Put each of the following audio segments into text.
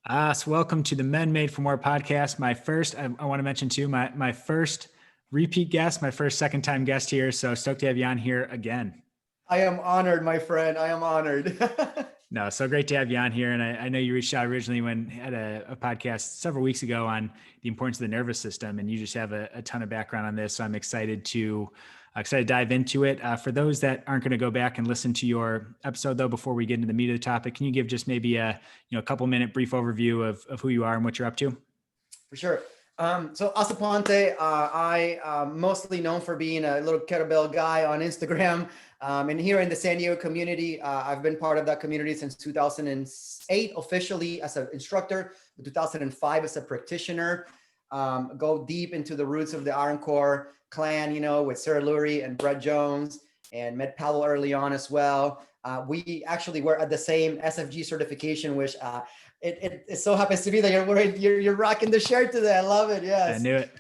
So welcome to the Men Made for More podcast. I want to mention too, my first repeat guest, my first second time guest here. So stoked to have you on here again. I am honored, my friend. I am honored. No, so great to have you on here. And I know you reached out originally when had a podcast several weeks ago on the importance of the nervous system, and you just have a ton of background on this. So I'm excited to dive into it. For those that aren't going to go back and listen to your episode though, before we get into the meat of the topic, can you give just maybe a couple minute brief overview of who you are and what you're up to? For sure. So Aponte, I mostly known for being a little kettlebell guy on Instagram. And here in the San Diego community, I've been part of that community since 2008, officially as an instructor, 2005 as a practitioner. Go deep into the roots of the Iron Core clan, with Sarah Lurie and Brett Jones, and met Paolo early on as well. We actually were at the same SFG certification, which it so happens to be that you're rocking the shirt today. I love it. Yes. I knew it.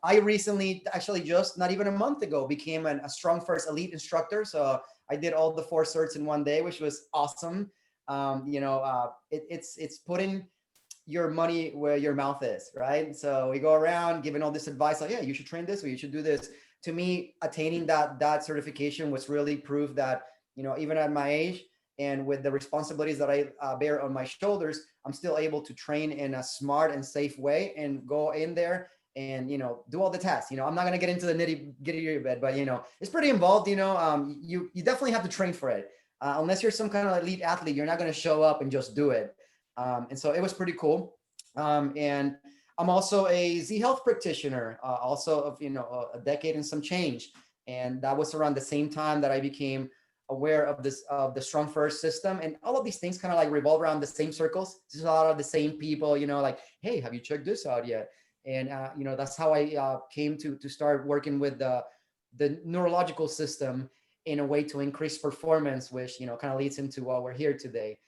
I recently, actually just not even a month ago, became a Strong First Elite instructor. So I did all the 4 certs in one day, which was awesome. It's putting your money where your mouth is, right? So we go around giving all this advice, like, yeah, you should train this way, you should do this. To me, attaining that certification was really proof that, even at my age and with the responsibilities that I bear on my shoulders, I'm still able to train in a smart and safe way and go in there and, do all the tasks. I'm not going to get into the nitty gritty of it, but, it's pretty involved. You definitely have to train for it. Unless you're some kind of elite athlete, you're not going to show up and just do it. And so it was pretty cool. And I'm also a Z Health practitioner, also of, a decade and some change. And that was around the same time that I became aware of the Strong First system, and all of these things kind of like revolve around the same circles. There's a lot of the same people, like, hey, have you checked this out yet? And that's how I came to start working with the neurological system in a way to increase performance, which kind of leads into why we're here today.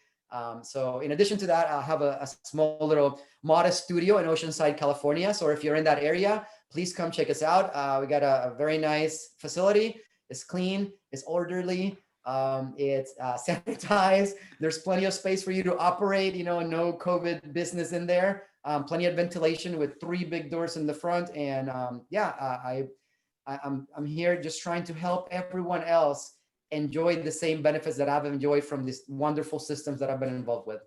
So in addition to that, I have a small little modest studio in Oceanside, California. So if you're in that area, please come check us out. We got a very nice facility. It's clean, it's orderly. It's sanitized. There's plenty of space for you to operate, no COVID business in there. Plenty of ventilation with 3 big doors in the front. And I'm here just trying to help everyone else enjoy the same benefits that I've enjoyed from these wonderful systems that I've been involved with.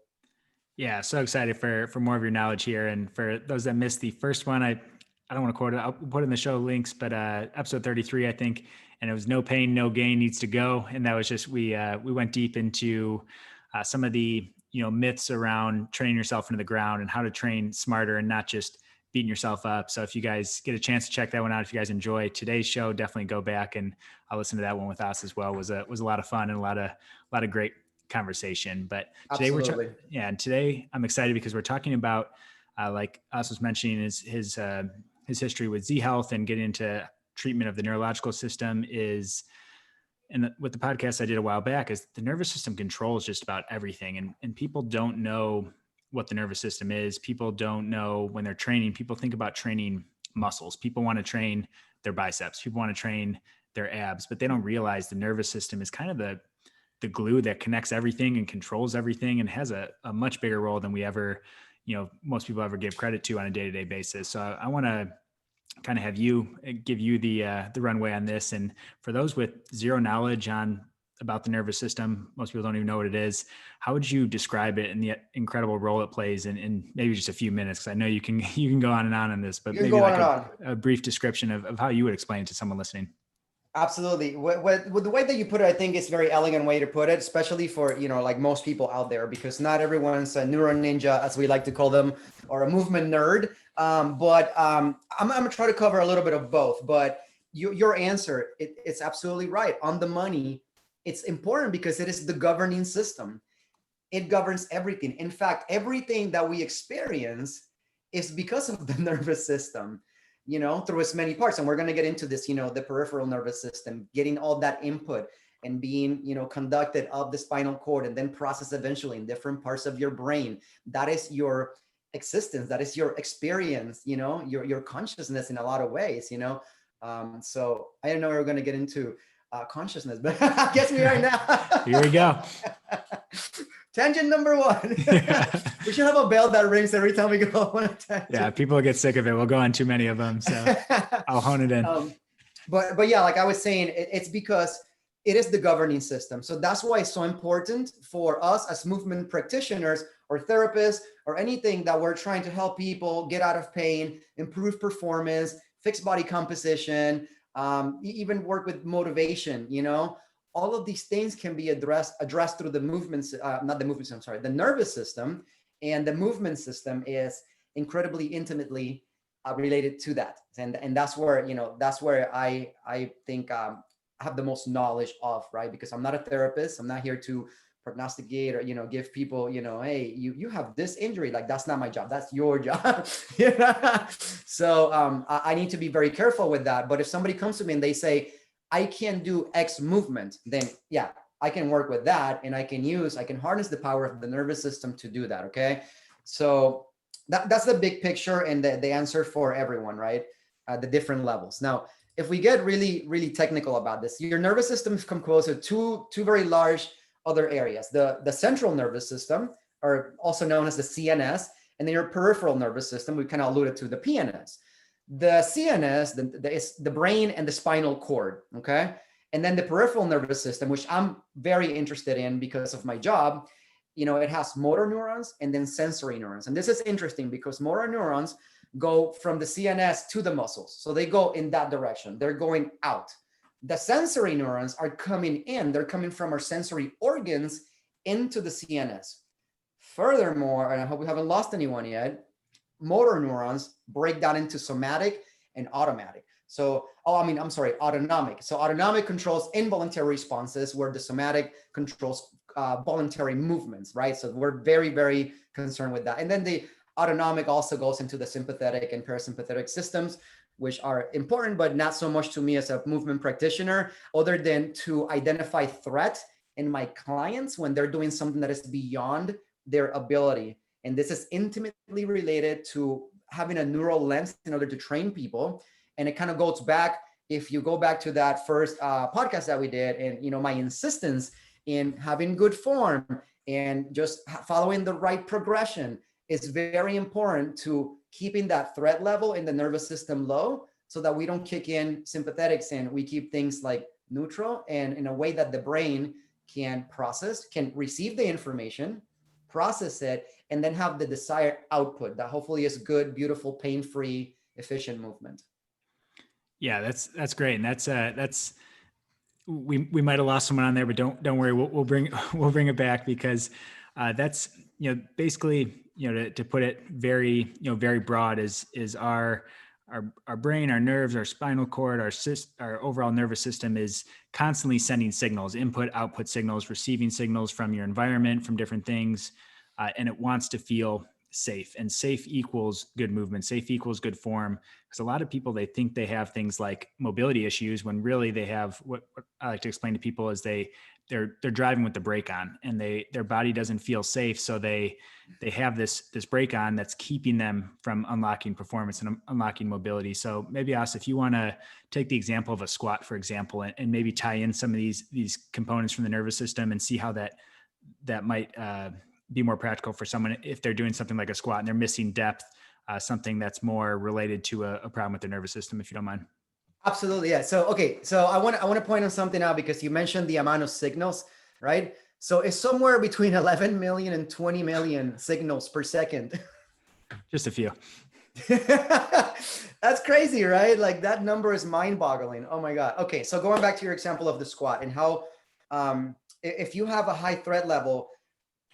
Yeah, so excited for more of your knowledge here. And for those that missed the first one, I don't want to quote it. I'll put in the show links, but episode 33, I think, and it was no pain, no gain needs to go. And that was just, we went deep into some of the, myths around training yourself into the ground and how to train smarter and not just beating yourself up. So if you guys get a chance to check that one out, if you guys enjoy today's show, definitely go back and I'll listen to that one with us as well. It was a lot of fun and a lot of great conversation. But today today I'm excited because we're talking about, like Us was mentioning, his history with Z Health and getting into treatment of the neurological system is, and with the podcast I did a while back, is the nervous system controls just about everything. And people don't know what the nervous system is. People don't know when they're training. People think about training muscles. People want to train their biceps. People want to train their abs, but they don't realize the nervous system is kind of the glue that connects everything and controls everything and has a much bigger role than we ever, most people ever give credit to on a day-to-day basis. So I want to kind of have you give you the runway on this. And for those with zero knowledge about the nervous system, most people don't even know what it is. How would you describe it and the incredible role it plays in maybe just a few minutes? Because I know you can go on on this, but maybe like a brief description of how you would explain it to someone listening. Absolutely. With the way that you put it, I think it's a very elegant way to put it, especially for, like most people out there, because not everyone's a neuro ninja, as we like to call them, or a movement nerd. But I'm going to try to cover a little bit of both. But your answer, it's absolutely right. On the money, it's important because it is the governing system. It governs everything. In fact, everything that we experience is because of the nervous system. Through its many parts. And we're going to get into this, the peripheral nervous system, getting all that input and being, conducted up the spinal cord and then processed eventually in different parts of your brain. That is your existence. That is your experience, your consciousness in a lot of ways, So I didn't know we were going to get into consciousness, but I guess we are now. Here we go. Tangent number one. Yeah. We should have a bell that rings every time we go on a tangent. Yeah, people get sick of it. We'll go on too many of them. So I'll hone it in. But yeah, like I was saying, it's because it is the governing system. So that's why it's so important for us as movement practitioners or therapists or anything that we're trying to help people get out of pain, improve performance, fix body composition, even work with motivation. All of these things can be addressed through the movements, not the movements, I'm sorry, the nervous system. And the movement system is incredibly intimately related to that. And that's where I think I have the most knowledge of, right? Because I'm not a therapist. I'm not here to prognosticate or, give people, hey, you have this injury. Like, that's not my job. That's your job. So I need to be very careful with that. But if somebody comes to me and they say, I can do X movement, then yeah, I can work with that, and I can harness the power of the nervous system to do that. Okay. So that's the big picture and the answer for everyone, right? The different levels. Now, if we get really, really technical about this, your nervous system is composed of two very large other areas. The central nervous system, or also known as the CNS, and then your peripheral nervous system, we kind of alluded to the PNS. The CNS is the brain and the spinal cord, okay? And then the peripheral nervous system, which I'm very interested in because of my job, it has motor neurons and then sensory neurons. And this is interesting because motor neurons go from the CNS to the muscles. So they go in that direction. They're going out. The sensory neurons are coming in. They're coming from our sensory organs into the CNS. Furthermore, and I hope we haven't lost anyone yet, motor neurons break down into somatic and automatic. Autonomic. So autonomic controls involuntary responses, where the somatic controls voluntary movements, right? So we're very, very concerned with that. And then the autonomic also goes into the sympathetic and parasympathetic systems, which are important, but not so much to me as a movement practitioner, other than to identify threat in my clients when they're doing something that is beyond their ability. And this is intimately related to having a neural lens in order to train people. And it kind of goes back, if you go back to that first podcast that we did, and my insistence in having good form and just following the right progression is very important to keeping that threat level in the nervous system low, so that we don't kick in sympathetics and we keep things like neutral, and in a way that the brain can receive the information, process it, and then have the desired output that hopefully is good, beautiful, pain-free, efficient movement. Yeah, that's great. And that's we might have lost someone on there, but don't worry. We'll bring it back, because that's, basically, to put it very, very broad, is our brain, our nerves, our spinal cord, our overall nervous system is constantly sending signals, input, output signals, receiving signals from your environment, from different things. And it wants to feel safe, and safe equals good movement. Safe equals good form. Because a lot of people, they think they have things like mobility issues, when really they have what I like to explain to people is they're driving with the brake on, and their body doesn't feel safe. So they have this brake on that's keeping them from unlocking performance and unlocking mobility. So maybe, As, if you want to take the example of a squat, for example, and maybe tie in some of these components from the nervous system, and see how that might be more practical for someone if they're doing something like a squat and they're missing depth, something that's more related to a problem with their nervous system, if you don't mind. Absolutely. Yeah. So, okay. So I want to point on something out, because you mentioned the amount of signals, right? So it's somewhere between 11 million and 20 million signals per second. Just a few. That's crazy, right? Like, that number is mind boggling. Oh my God. Okay. So going back to your example of the squat, and how, if you have a high threat level,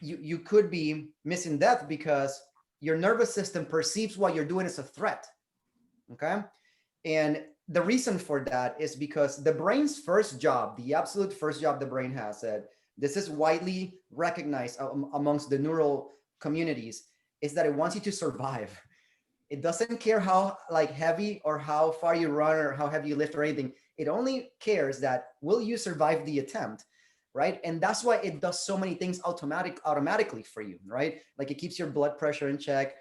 you could be missing depth because your nervous system perceives what you're doing as a threat. Okay. And the reason for that is because the brain's first job, the absolute first job the brain has, said, this is widely recognized amongst the neural communities, is that it wants you to survive. It doesn't care how heavy or how far you run or how heavy you lift or anything. It only cares that, will you survive the attempt? Right. And that's why it does so many things automatically for you, right? Like, it keeps your blood pressure in check.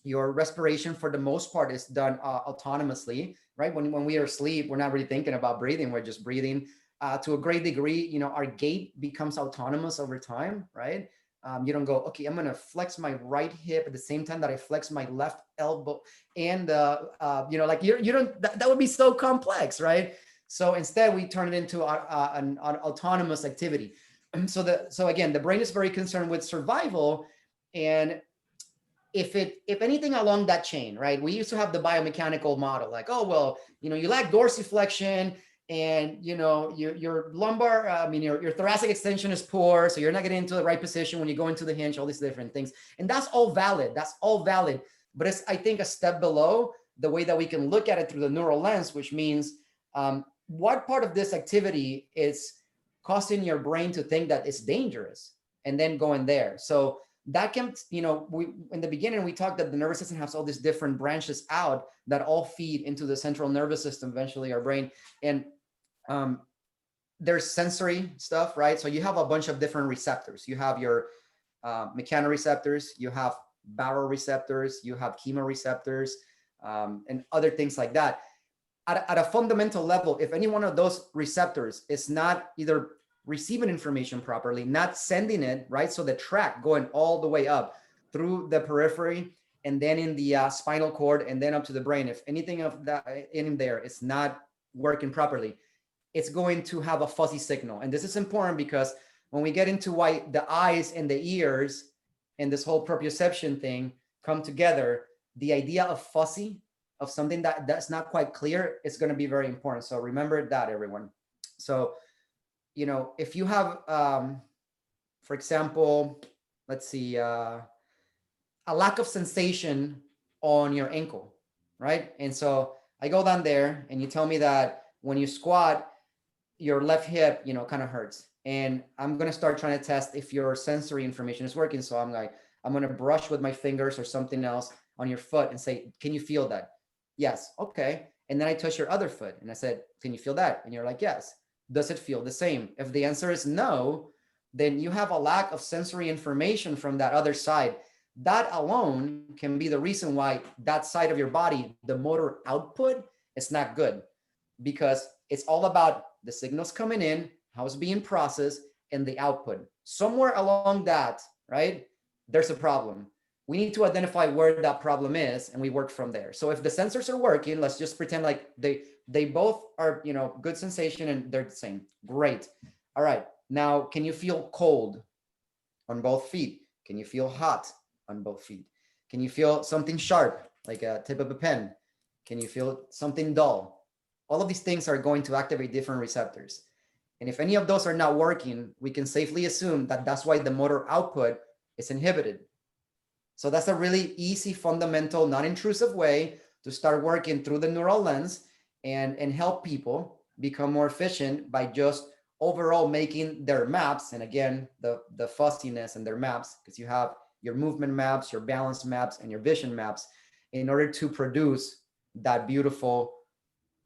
Your respiration, for the most part, is done autonomously, right? When we are asleep, we're not really thinking about breathing. We're just breathing. to a great degree, our gait becomes autonomous over time, right? You don't go, okay, I'm going to flex my right hip at the same time that I flex my left elbow. And, like you don't, that would be so complex, right? So instead we turn it into an autonomous activity. So again, the brain is very concerned with survival. And if anything along that chain, right? We used to have the biomechanical model, like, oh, well, you lack dorsiflexion, and your lumbar, your thoracic extension is poor, so you're not getting into the right position when you go into the hinge, all these different things. And that's all valid. But it's, I think, a step below the way that we can look at it through the neural lens, which means what part of this activity is causing your brain to think that it's dangerous, and then going there. So that can, we, in the beginning, we talked that the nervous system has all these different branches out that all feed into the central nervous system, eventually our brain. And there's sensory stuff, right? So you have a bunch of different receptors. You have your mechanoreceptors, you have baroreceptors, you have chemoreceptors, and other things like that. At a fundamental level, if any one of those receptors is not either receiving information properly, not sending it, right? So the track going all the way up through the periphery and then in the spinal cord and then up to the brain, if anything of that in there is not working properly, it's going to have a fuzzy signal. And this is important because when we get into why the eyes and the ears and this whole proprioception thing come together, the idea of fuzzy, of something that's not quite clear, is going to be very important. So remember that, everyone. So, if you have, for example, let's see, a lack of sensation on your ankle, right? And so I go down there and you tell me that when you squat, your left hip, kind of hurts. And I'm going to start trying to test if your sensory information is working. So I'm going to brush with my fingers or something else on your foot and say, can you feel that? Yes. Okay. And then I touch your other foot and I said, can you feel that? And you're like, yes. Does it feel the same? If the answer is no, then you have a lack of sensory information from that other side. That alone can be the reason why that side of your body, the motor output, is not good, because it's all about the signals coming in, how it's being processed, and the output. Somewhere along that, right, there's a problem. We need to identify where that problem is, and we work from there. So if the sensors are working, let's just pretend like they both are, good sensation and they're the same. Great. All right. Now, can you feel cold on both feet? Can you feel hot on both feet? Can you feel something sharp, like a tip of a pen? Can you feel something dull? All of these things are going to activate different receptors. And if any of those are not working, we can safely assume that that's why the motor output is inhibited. So that's a really easy, fundamental, non-intrusive way to start working through the neural lens and help people become more efficient by just overall making their maps. And again, the fussiness in their maps, because you have your movement maps, your balance maps, and your vision maps, in order to produce that beautiful,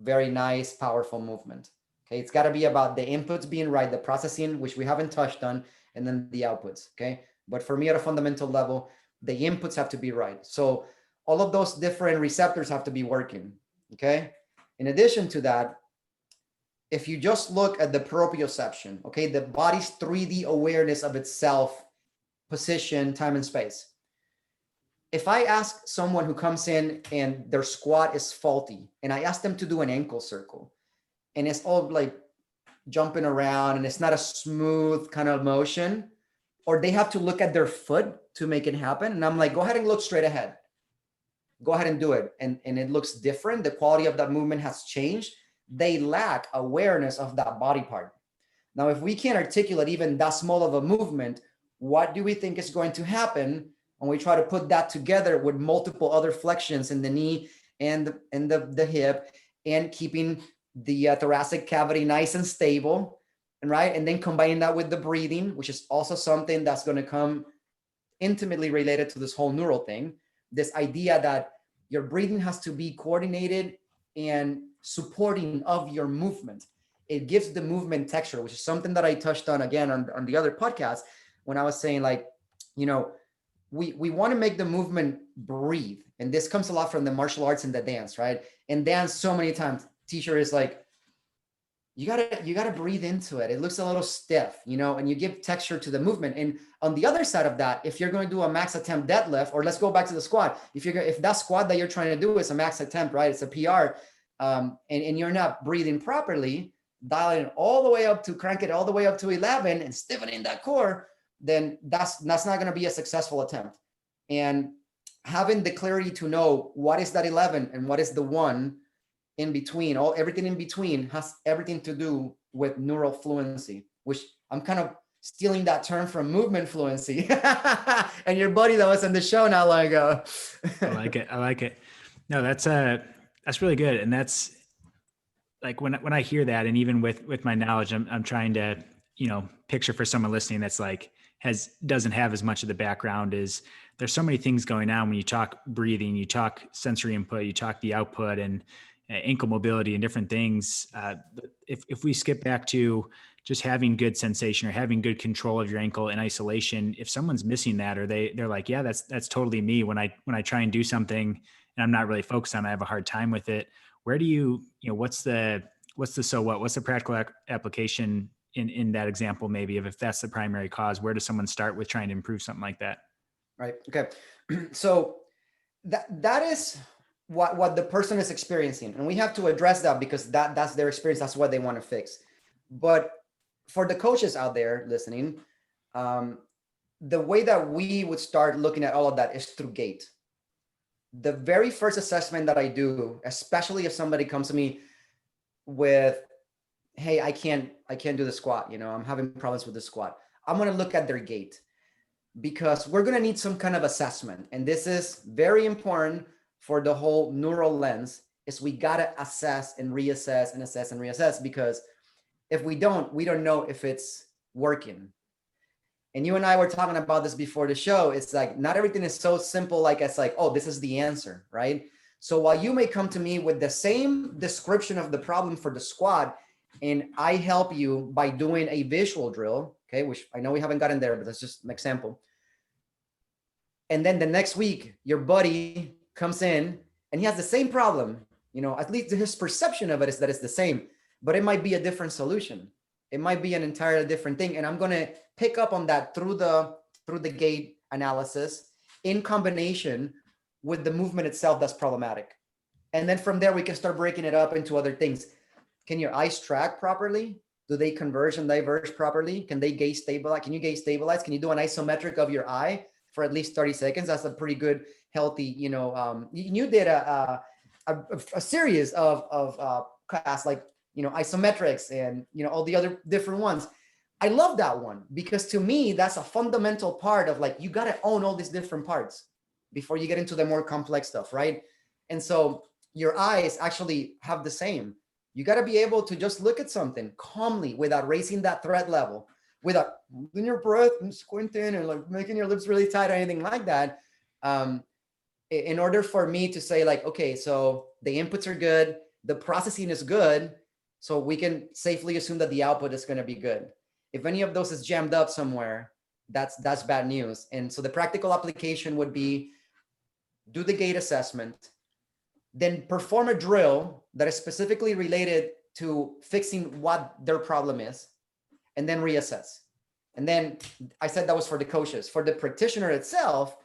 very nice, powerful movement. Okay, it's got to be about the inputs being right, the processing, which we haven't touched on, and then the outputs. Okay, but for me, at a fundamental level, the inputs have to be right. So all of those different receptors have to be working. Okay, in addition to that, if you just look at the proprioception, okay, the body's 3D awareness of itself, position, time, and space. If I ask someone who comes in and their squat is faulty, and I ask them to do an ankle circle, and it's all like jumping around and it's not a smooth kind of motion, or they have to look at their foot to make it happen. And I'm like, go ahead and look straight ahead. Go ahead and do it. And it looks different. The quality of that movement has changed. They lack awareness of that body part. Now, if we can't articulate even that small of a movement, what do we think is going to happen when we try to put that together with multiple other flexions in the knee and the hip, and keeping the thoracic cavity nice and stable, and right? And then combining that with the breathing, which is also something that's going to come intimately related to this whole neural thing. This idea that your breathing has to be coordinated and supporting of your movement. It gives the movement texture, which is something that I touched on again on the other podcast, when I was saying, like, we want to make the movement breathe. And this comes a lot from the martial arts and the dance, right? And dance, so many times, teacher is like, you gotta breathe into it. It looks a little stiff, and you give texture to the movement. And on the other side of that, if you're going to do a max attempt deadlift, or let's go back to the squat, if that squat that you're trying to do is a max attempt, right? It's a PR, and you're not breathing properly, dialing it all the way up to crank it all the way up to 11 and stiffening that core, then that's not going to be a successful attempt. And having the clarity to know what is that 11 and what is the 1 in between, everything in between has everything to do with neural fluency, which I'm kind of stealing that term from movement fluency and your buddy that was on the show not long ago. I like it. I like it. No, that's really good. And that's like when I hear that, and even with my knowledge, I'm trying to, picture for someone listening that's like doesn't have as much of the background. Is there's so many things going on when you talk breathing, you talk sensory input, you talk the output, and ankle mobility and different things. If we skip back to just having good sensation or having good control of your ankle in isolation, if someone's missing that, or they're like, yeah, that's totally me. When I try and do something and I'm not really focused on it, I have a hard time with it. Where do what's the so what? What's the practical application in that example? Maybe if that's the primary cause, where does someone start with trying to improve something like that? Right. Okay. So that is what the person is experiencing, and we have to address that because that's their experience. That's what they want to fix. But for the coaches out there listening, the way that we would start looking at all of that is through gait. The very first assessment that I do, especially if somebody comes to me with, hey, I can't do the squat, I'm having problems with the squat, I'm going to look at their gait, because we're going to need some kind of assessment. And this is very important for the whole neural lens, is we got to assess and reassess and assess and reassess, because if we don't know if it's working. And you and I were talking about this before the show. It's like, not everything is so simple. Like it's like, oh, this is the answer, right? So while you may come to me with the same description of the problem for the squat, and I help you by doing a visual drill, okay, which I know we haven't gotten there, but that's just an example. And then the next week, your buddy comes in and he has the same problem, at least his perception of it is that it's the same, but it might be a different solution. It might be an entirely different thing. And I'm going to pick up on that through the gait analysis in combination with the movement itself that's problematic. And then from there, we can start breaking it up into other things. Can your eyes track properly? Do they converge and diverge properly? Can they gaze stabilize? Can you gaze stabilize? Can you do an isometric of your eye for at least 30 seconds? That's a pretty good, healthy, you did a series of class, like, isometrics and, all the other different ones. I love that one, because to me, that's a fundamental part of, like, you got to own all these different parts before you get into the more complex stuff, right? And so your eyes actually have the same. You got to be able to just look at something calmly without raising that threat level, without holding your breath and squinting and like making your lips really tight or anything like that. In order for me to say, like, okay, so the inputs are good, the processing is good, so we can safely assume that the output is going to be good. If any of those is jammed up somewhere, that's bad news. And so the practical application would be, do the gait assessment, then perform a drill that is specifically related to fixing what their problem is, and then reassess. And then I said that was for the coaches. For the practitioner itself,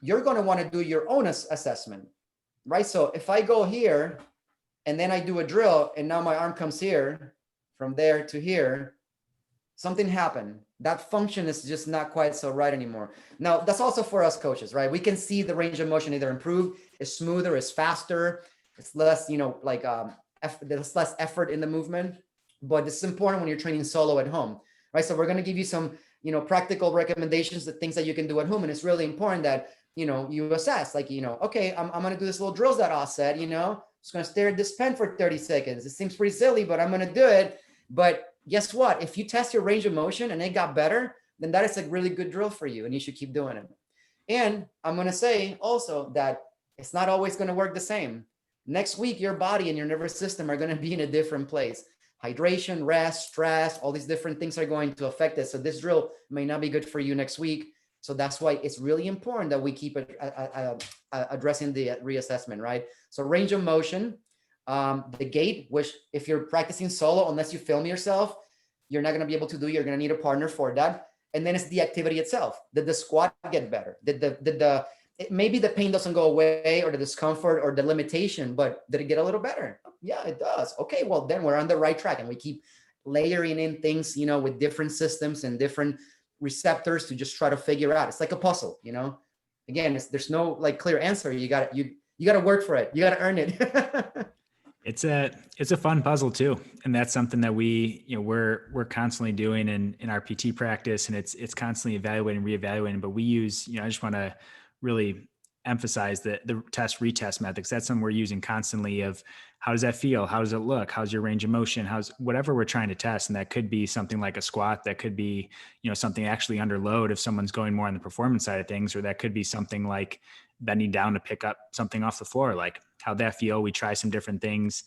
you're going to want to do your own assessment, right? So if I go here and then I do a drill and now my arm comes here, from there to here, something happened. That function is just not quite so right anymore. Now, that's also for us coaches, right? We can see the range of motion either improve, is smoother, is faster, it's less, there's less effort in the movement. But this is important when you're training solo at home, right? So we're going to give you some, practical recommendations, the things that you can do at home. And it's really important that, you assess, like, okay, I'm going to do this little drills that I'll set, just going to stare at this pen for 30 seconds. It seems pretty silly, but I'm going to do it. But guess what? If you test your range of motion and it got better, then that is a really good drill for you and you should keep doing it. And I'm going to say also that it's not always going to work the same. Next week, your body and your nervous system are going to be in a different place. Hydration, rest, stress, all these different things are going to affect it. So this drill may not be good for you next week. So that's why it's really important that we keep addressing the reassessment, right? So range of motion, The gait, which if you're practicing solo, unless you film yourself, you're not going to be able to do. You're going to need a partner for that. And then it's the activity itself. Did the squat get better? Maybe the pain doesn't go away, or the discomfort or the limitation, but did it get a little better? Yeah, it does. Okay, well then we're on the right track, and we keep layering in things, with different systems and different receptors to just try to figure out. It's like a puzzle, Again, there's no like clear answer. You got to work for it. You got to earn it. It's a fun puzzle too, and that's something that we're constantly doing in our PT practice, and it's constantly evaluating, reevaluating. But we use, I just want to really emphasize the test retest methods. That's something we're using constantly. Of how does that feel? How does it look? How's your range of motion? How's whatever we're trying to test, and that could be something like a squat. That could be something actually under load if someone's going more on the performance side of things, or that could be something like bending down to pick up something off the floor. Like, how'd that feel? We try some different things.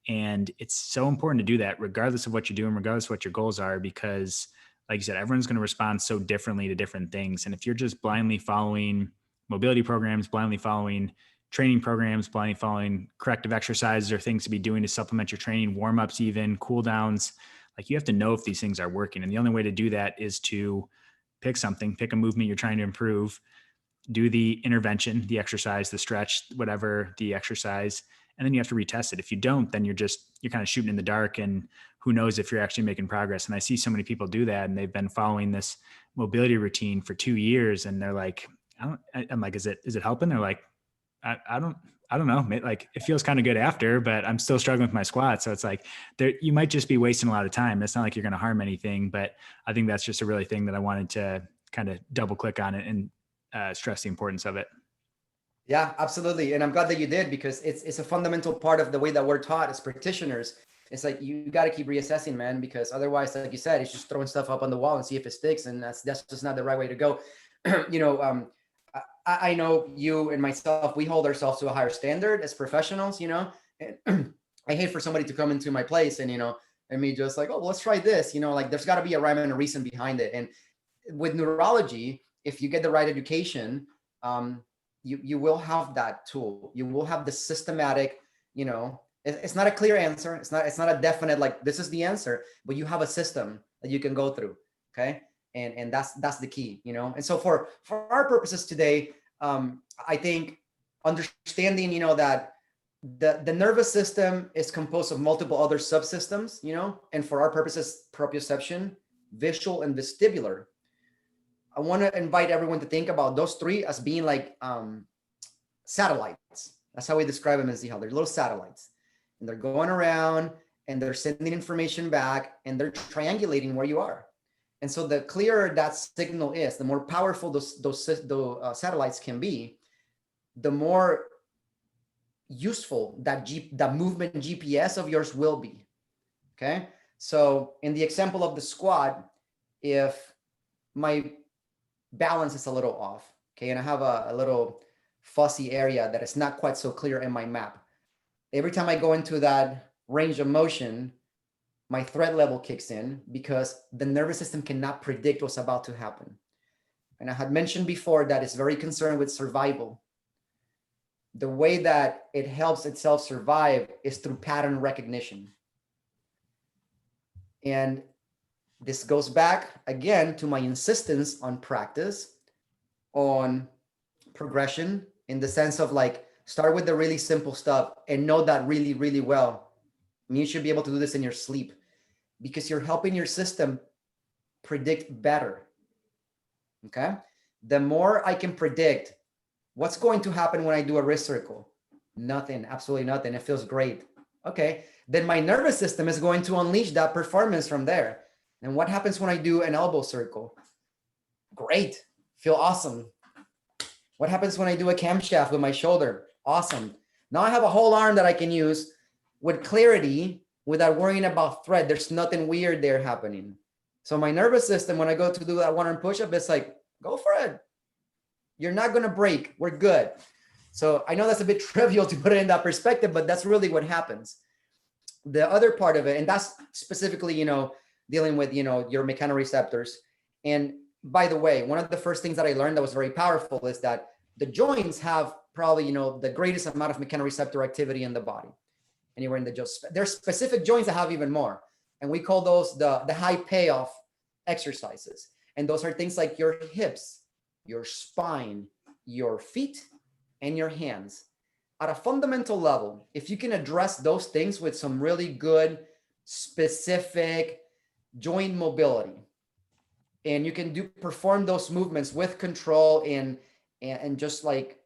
And it's so important to do that regardless of what you're doing, regardless of what your goals are, because like you said, everyone's going to respond so differently to different things. And if you're just blindly following mobility programs, blindly following training programs, blindly following corrective exercises or things to be doing to supplement your training, warm-ups, even cool downs, like you have to know if these things are working. And the only way to do that is to pick a movement you're trying to improve, do the intervention, the exercise, the stretch, whatever the exercise, and then you have to retest it. If you don't, then you're kind of shooting in the dark, and who knows if you're actually making progress. And I see so many people do that, and they've been following this mobility routine for 2 years, and they're like, I'm like, is it helping? They're like, I don't know. Like, it feels kind of good after, but I'm still struggling with my squat. So it's like you might just be wasting a lot of time. It's not like you're going to harm anything, but I think that's just a really thing that I wanted to kind of double click on it and stress the importance of it. Yeah, absolutely. And I'm glad that you did, because it's a fundamental part of the way that we're taught as practitioners. It's like, you got to keep reassessing, man, because otherwise, like you said, it's just throwing stuff up on the wall and see if it sticks. And that's just not the right way to go. I know you and myself, we hold ourselves to a higher standard as professionals, and I hate for somebody to come into my place and, and me just like, oh, well, let's try this, like there's got to be a rhyme and a reason behind it. And with neurology, if you get the right education, you will have that tool. You will have the systematic, it's not a clear answer. It's not a definite, like, this is the answer, but you have a system that you can go through. Okay. And that's the key, And so for our purposes today, I think understanding, that the nervous system is composed of multiple other subsystems, and for our purposes, proprioception, visual, and vestibular. I want to invite everyone to think about those three as being like satellites. That's how we describe them in Z Health. They're little satellites, and they're going around and they're sending information back, and they're triangulating where you are. And so the clearer that signal is, the more powerful those satellites can be, the more useful that movement GPS of yours will be. Okay. So in the example of the squat, if my balance is a little off, okay, and I have a little fuzzy area that is not quite so clear in my map, every time I go into that range of motion, my threat level kicks in, because the nervous system cannot predict what's about to happen. And I had mentioned before that it's very concerned with survival. The way that it helps itself survive is through pattern recognition. And this goes back again to my insistence on practice, on progression, in the sense of like, start with the really simple stuff and know that really, really well. And you should be able to do this in your sleep, because you're helping your system predict better. Okay. The more I can predict what's going to happen when I do a wrist circle, nothing, absolutely nothing. It feels great. Okay. Then my nervous system is going to unleash that performance from there. And what happens when I do an elbow circle? Great. Feel awesome. What happens when I do a camshaft with my shoulder? Awesome. Now I have a whole arm that I can use with clarity, without worrying about threat. There's nothing weird there happening. So my nervous system, when I go to do that one arm push-up, it's like, go for it. You're not going to break. We're good. So I know that's a bit trivial to put it in that perspective, but that's really what happens. The other part of it, and that's specifically, dealing with, your mechanoreceptors. And by the way, one of the first things that I learned that was very powerful is that the joints have probably, the greatest amount of mechanoreceptor activity in the body. anywhere in the jaw. There's specific joints that have even more. And we call those the high payoff exercises. And those are things like your hips, your spine, your feet, and your hands. At a fundamental level, if you can address those things with some really good, specific joint mobility, and you can perform those movements with control and just like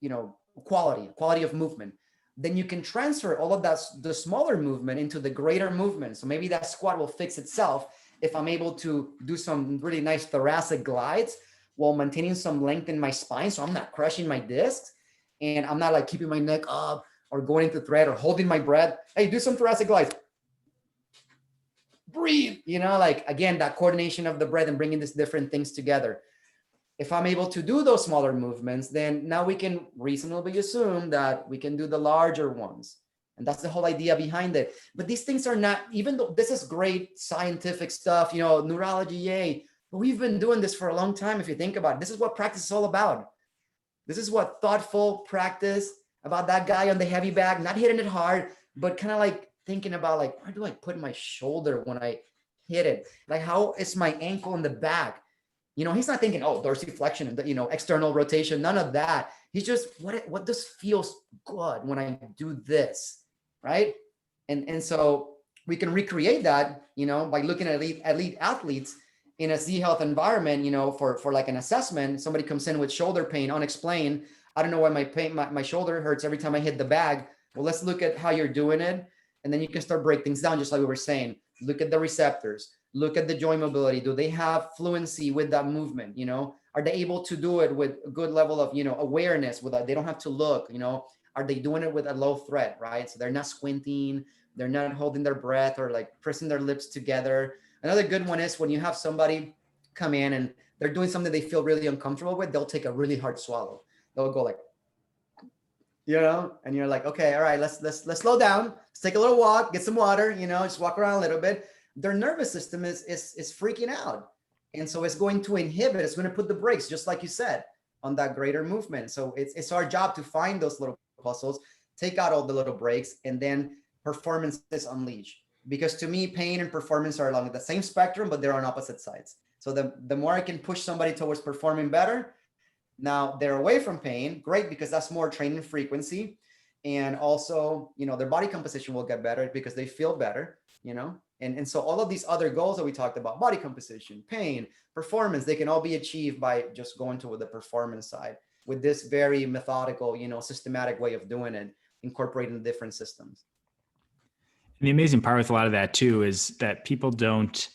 you know, quality of movement, then you can transfer all of that, the smaller movement, into the greater movement. So maybe that squat will fix itself if I'm able to do some really nice thoracic glides while maintaining some length in my spine, so I'm not crushing my discs and I'm not like keeping my neck up or going into thread or holding my breath. Hey, do some thoracic glides. Breathe, you know, like again, that coordination of the breath and bringing these different things together. If I'm able to do those smaller movements, then now we can reasonably assume that we can do the larger ones. And that's the whole idea behind it. But these things are not, even though this is great scientific stuff, you know, neurology, yay, but we've been doing this for a long time. If you think about it, this is what practice is all about. This is what thoughtful practice about that guy on the heavy bag, not hitting it hard, but kind of like thinking about like, where do I put my shoulder when I hit it? Like, how is my ankle in the back? You know, he's not thinking, oh, dorsiflexion and, you know, external rotation, none of that. He's just, what does feels good when I do this, right? And so we can recreate that, you know, by looking at elite athletes in a Z Health environment, you know, for like an assessment. Somebody comes in with shoulder pain, unexplained. I don't know why my shoulder hurts every time I hit the bag. Well, let's look at how you're doing it. And then you can start break things down, just like we were saying. Look at the receptors. Look at the joint mobility. Do they have fluency with that movement? You know, are they able to do it with a good level of, you know, awareness with that? They don't have to look, you know, are they doing it with a low threat, right? So they're not squinting, they're not holding their breath or like pressing their lips together. Another good one is when you have somebody come in and they're doing something they feel really uncomfortable with, they'll take a really hard swallow. They'll go like, you know, and you're like, okay, all right, let's slow down. Let's take a little walk, get some water, you know, just walk around a little bit. Their nervous system is freaking out. And so it's going to inhibit, it's going to put the brakes, just like you said, on that greater movement. So it's our job to find those little puzzles, take out all the little breaks, and then performance is unleashed. Because to me, pain and performance are along the same spectrum, but they're on opposite sides. So the more I can push somebody towards performing better, now they're away from pain, great, because that's more training frequency. And also, you know, their body composition will get better because they feel better, you know? And so all of these other goals that we talked about, body composition, pain, performance, they can all be achieved by just going to the performance side with this very methodical, you know, systematic way of doing it, incorporating the different systems. And the amazing part with a lot of that too is that people don't,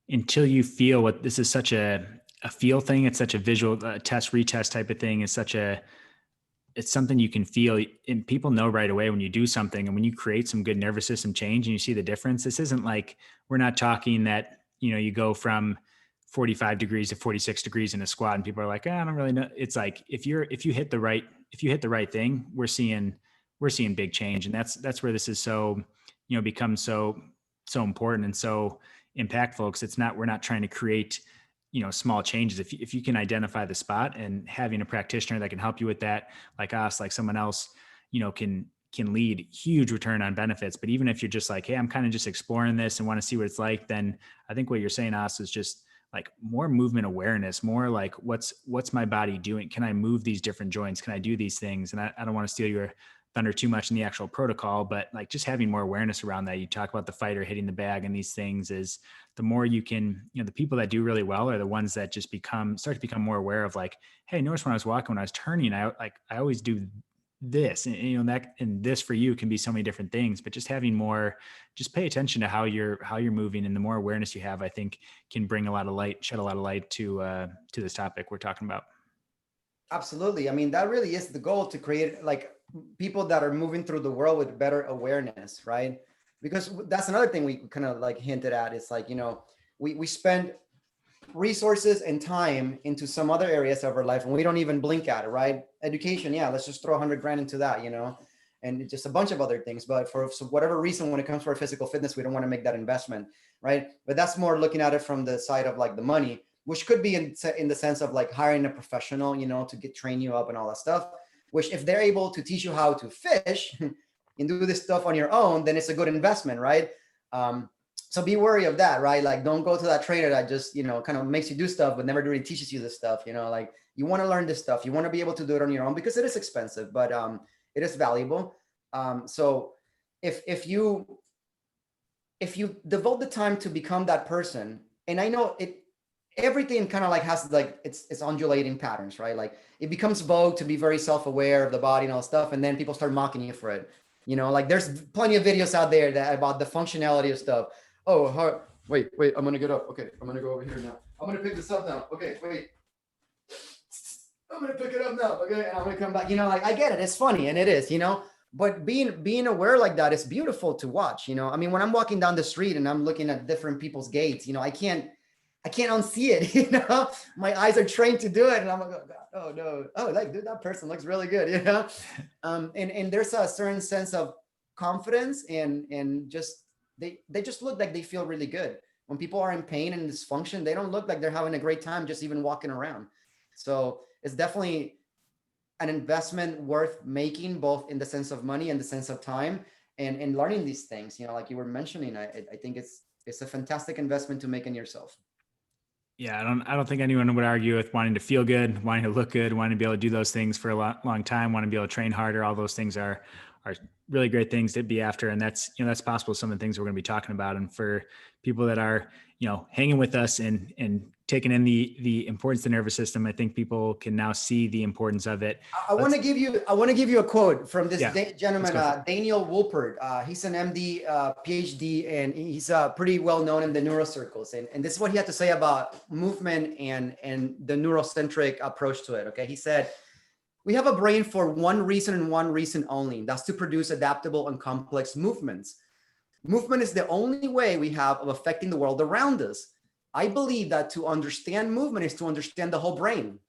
until you feel what this is such a feel thing. It's such a visual test, retest type of thing. It's something you can feel, and people know right away when you do something. And when you create some good nervous system change and you see the difference, this isn't like, we're not talking that, you know, you go from 45 degrees to 46 degrees in a squat and people are like, I don't really know. It's like, if you hit the right thing, we're seeing big change. And that's where this is so, you know, becomes so important and so impactful. Cause we're not trying to create, you know, small changes. If you can identify the spot, and having a practitioner that can help you with that, like us, like someone else, you know, can lead huge return on benefits. But even if you're just like, hey, I'm kind of just exploring this and want to see what it's like, then I think what you're saying, us, is just like more movement awareness, more like what's my body doing? Can I move these different joints? Can I do these things? And I don't want to steal your thunder too much in the actual protocol, but like just having more awareness around that. You talk about the fighter hitting the bag and these things, is the more you can, you know, the people that do really well are the ones that just start to become more aware of like, hey, notice when I was walking, when I was turning, I always do this, and you know, that, and this for you can be so many different things, but just having more, just pay attention to how you're moving. And the more awareness you have, I think can bring shed a lot of light to this topic we're talking about. Absolutely. I mean, that really is the goal, to create like people that are moving through the world with better awareness, right? Because that's another thing we kind of like hinted at. It's like, you know, we spend resources and time into some other areas of our life and we don't even blink at it, right? Education, yeah, let's just throw 100 grand into that, you know, and just a bunch of other things. But for whatever reason, when it comes to our physical fitness, we don't want to make that investment, right? But that's more looking at it from the side of like the money, which could be in the sense of like hiring a professional, you know, to train you up and all that stuff, which if they're able to teach you how to fish, and do this stuff on your own, then it's a good investment, right? So be wary of that, right? Like, don't go to that trainer that just, kind of makes you do stuff, but never really teaches you this stuff, like you want to learn this stuff. You want to be able to do it on your own because it is expensive, but it is valuable. So if you devote the time to become that person, and I know everything kind of like has like it's undulating patterns, right? Like it becomes vogue to be very self-aware of the body and all stuff, and then people start mocking you for it. Like there's plenty of videos out there that about the functionality of stuff. Oh, wait, I'm gonna get up. Okay, I'm gonna go over here now. I'm gonna pick this up now. Okay, wait. I'm gonna pick it up now. Okay, and I'm gonna come back. Like I get it. It's funny, and it is. But being aware like that is beautiful to watch. I mean, when I'm walking down the street and I'm looking at different people's gaits, I can't unsee it. My eyes are trained to do it, and I'm like, oh no, like dude, that person looks really good. And there's a certain sense of confidence and just they just look like they feel really good. When people are in pain and dysfunction, they don't look like they're having a great time just even walking around. So it's definitely an investment worth making, both in the sense of money and the sense of time, and learning these things. Like you were mentioning, I think it's a fantastic investment to make in yourself. Yeah, I don't think anyone would argue with wanting to feel good, wanting to look good, wanting to be able to do those things for a long time, wanting to be able to train harder. All those things are really great things to be after. And that's, that's possible. Some of the things we're going to be talking about. And for people that are, hanging with us and taking in the importance of the nervous system, I think people can now see the importance of it. I want to give you a quote from this gentleman, Daniel Wolpert. He's an MD, PhD, and he's pretty well known in the neuro circles. And this is what he had to say about movement and the neurocentric approach to it. Okay. He said, "We have a brain for one reason and one reason only. That's to produce adaptable and complex movements. Movement is the only way we have of affecting the world around us. I believe that to understand movement is to understand the whole brain.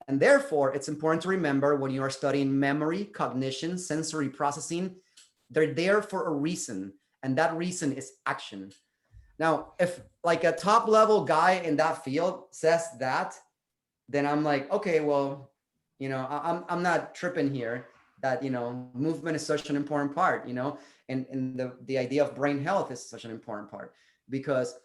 And therefore, it's important to remember when you are studying memory, cognition, sensory processing, they're there for a reason. And that reason is action." Now, if like a top level guy in that field says that, then I'm like, okay, well, I'm not tripping here that, movement is such an important part, and the idea of brain health is such an important part because,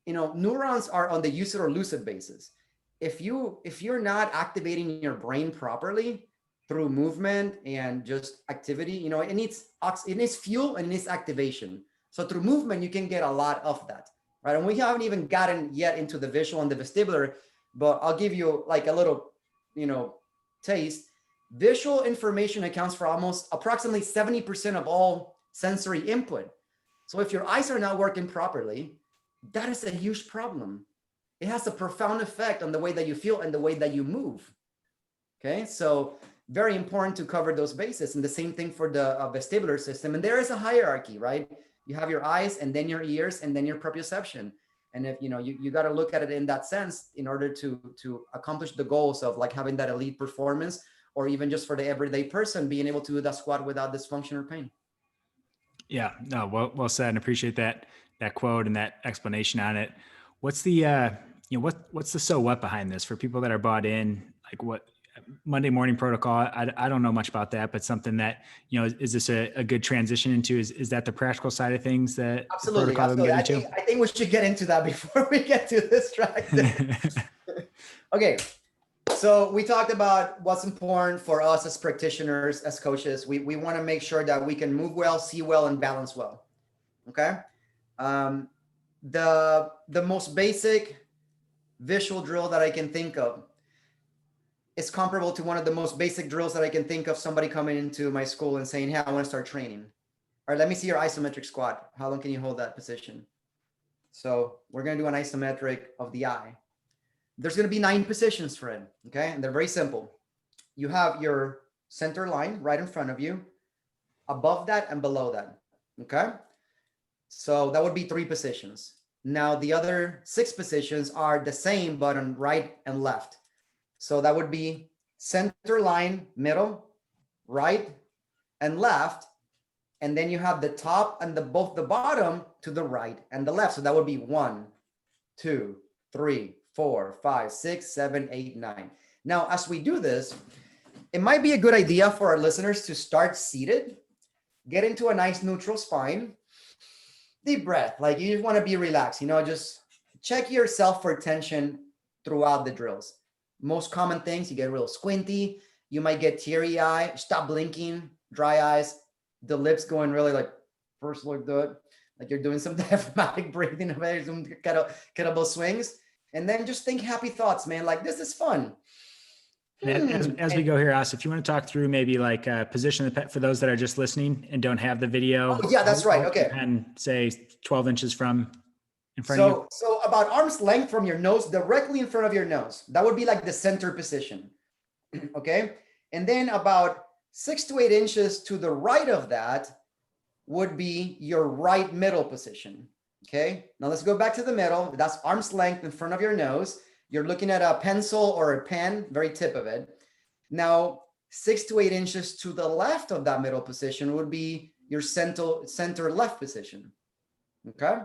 neurons are on the use it or lose it basis. If you're not activating your brain properly through movement and just activity, it needs fuel and it needs activation. So through movement, you can get a lot of that, right? And we haven't even gotten yet into the visual and the vestibular, but I'll give you like a little, taste. Visual information accounts for approximately 70% of all sensory input. So if your eyes are not working properly, that is a huge problem. It has a profound effect on the way that you feel and the way that you move. Okay, so very important to cover those bases. And the same thing for the vestibular system. And there is a hierarchy, right? You have your eyes and then your ears and then your proprioception. And if you got to look at it in that sense in order to accomplish the goals of like having that elite performance, or even just for the everyday person being able to do that squat without dysfunction or pain. Yeah, no, well said, and appreciate that quote and that explanation on it. What's the what's the so what behind this for people that are bought in? Like what Monday morning protocol? I don't know much about that, but something that is this a good transition into? Is that the practical side of things that absolutely? I think we should get into that before we get to this track. Okay. So we talked about what's important for us as practitioners, as coaches. We want to make sure that we can move well, see well, and balance well. Okay. The most basic visual drill that I can think of is comparable to one of the most basic drills that I can think of somebody coming into my school and saying, "Hey, I want to start training." All right, let me see your isometric squat. How long can you hold that position? So we're going to do an isometric of the eye. There's going to be 9 positions, Fred. Okay. And they're very simple. You have your center line right in front of you, above that and below that. Okay. So that would be 3 positions. Now the other 6 positions are the same, but on right and left. So that would be center line, middle, right, and left. And then you have the top and both the bottom to the right and the left. So that would be 1, 2, 3, 4, 5, 6, 7, 8, 9. Now, as we do this, it might be a good idea for our listeners to start seated, get into a nice neutral spine, deep breath. Like you just want to be relaxed, just check yourself for tension throughout the drills. Most common things, you get real squinty, you might get teary eye, stop blinking, dry eyes, the lips going really like first look good, like you're doing some diaphragmatic breathing, some kettlebell swings, and then just think happy thoughts, man. Like this is fun. And as we go here, As, if you want to talk through maybe like position the pen for those that are just listening and don't have the video. Oh yeah, that's right. Okay. Pen, say 12 inches from in front of you. So about arm's length from your nose, directly in front of your nose. That would be like the center position. Okay. And then about 6 to 8 inches to the right of that would be your right middle position. Okay. Now let's go back to the middle. That's arm's length in front of your nose. You're looking at a pencil or a pen, very tip of it. Now, 6 to 8 inches to the left of that middle position would be your center left position. Okay.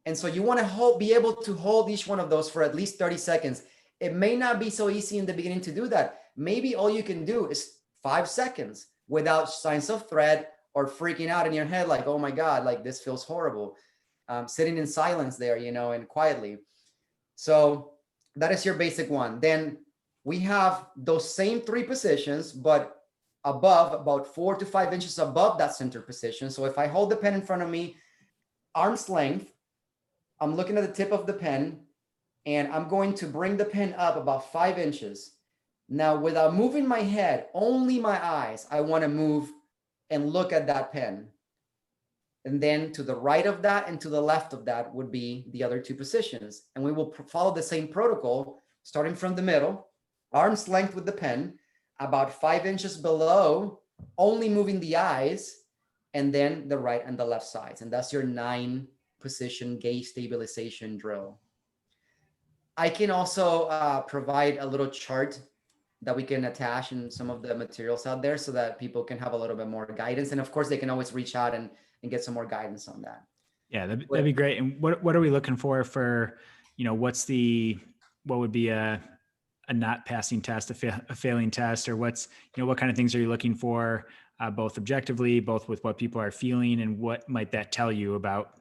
And so you want to be able to hold each one of those for at least 30 seconds. It may not be so easy in the beginning to do that. Maybe all you can do is 5 seconds without signs of threat or freaking out in your head, like, oh my God, like this feels horrible. Sitting in silence there, and quietly. So that is your basic one. Then we have those same 3 positions, but above, about 4 to 5 inches above that center position. So if I hold the pen in front of me, arm's length, I'm looking at the tip of the pen, and I'm going to bring the pen up about 5 inches. Now, without moving my head, only my eyes, I want to move and look at that pen. And then to the right of that and to the left of that would be the other 2 positions. And we will follow the same protocol, starting from the middle, arm's length with the pen, about 5 inches below, only moving the eyes, and then the right and the left sides. And that's your 9 position gaze stabilization drill. I can also provide a little chart that we can attach in some of the materials out there so that people can have a little bit more guidance. And of course, they can always reach out and get some more guidance on that. Yeah, that'd be great. And what are we looking for, what would be a not passing test, a failing test, or what kind of things are you looking for, both objectively, both with what people are feeling, and what might that tell you about,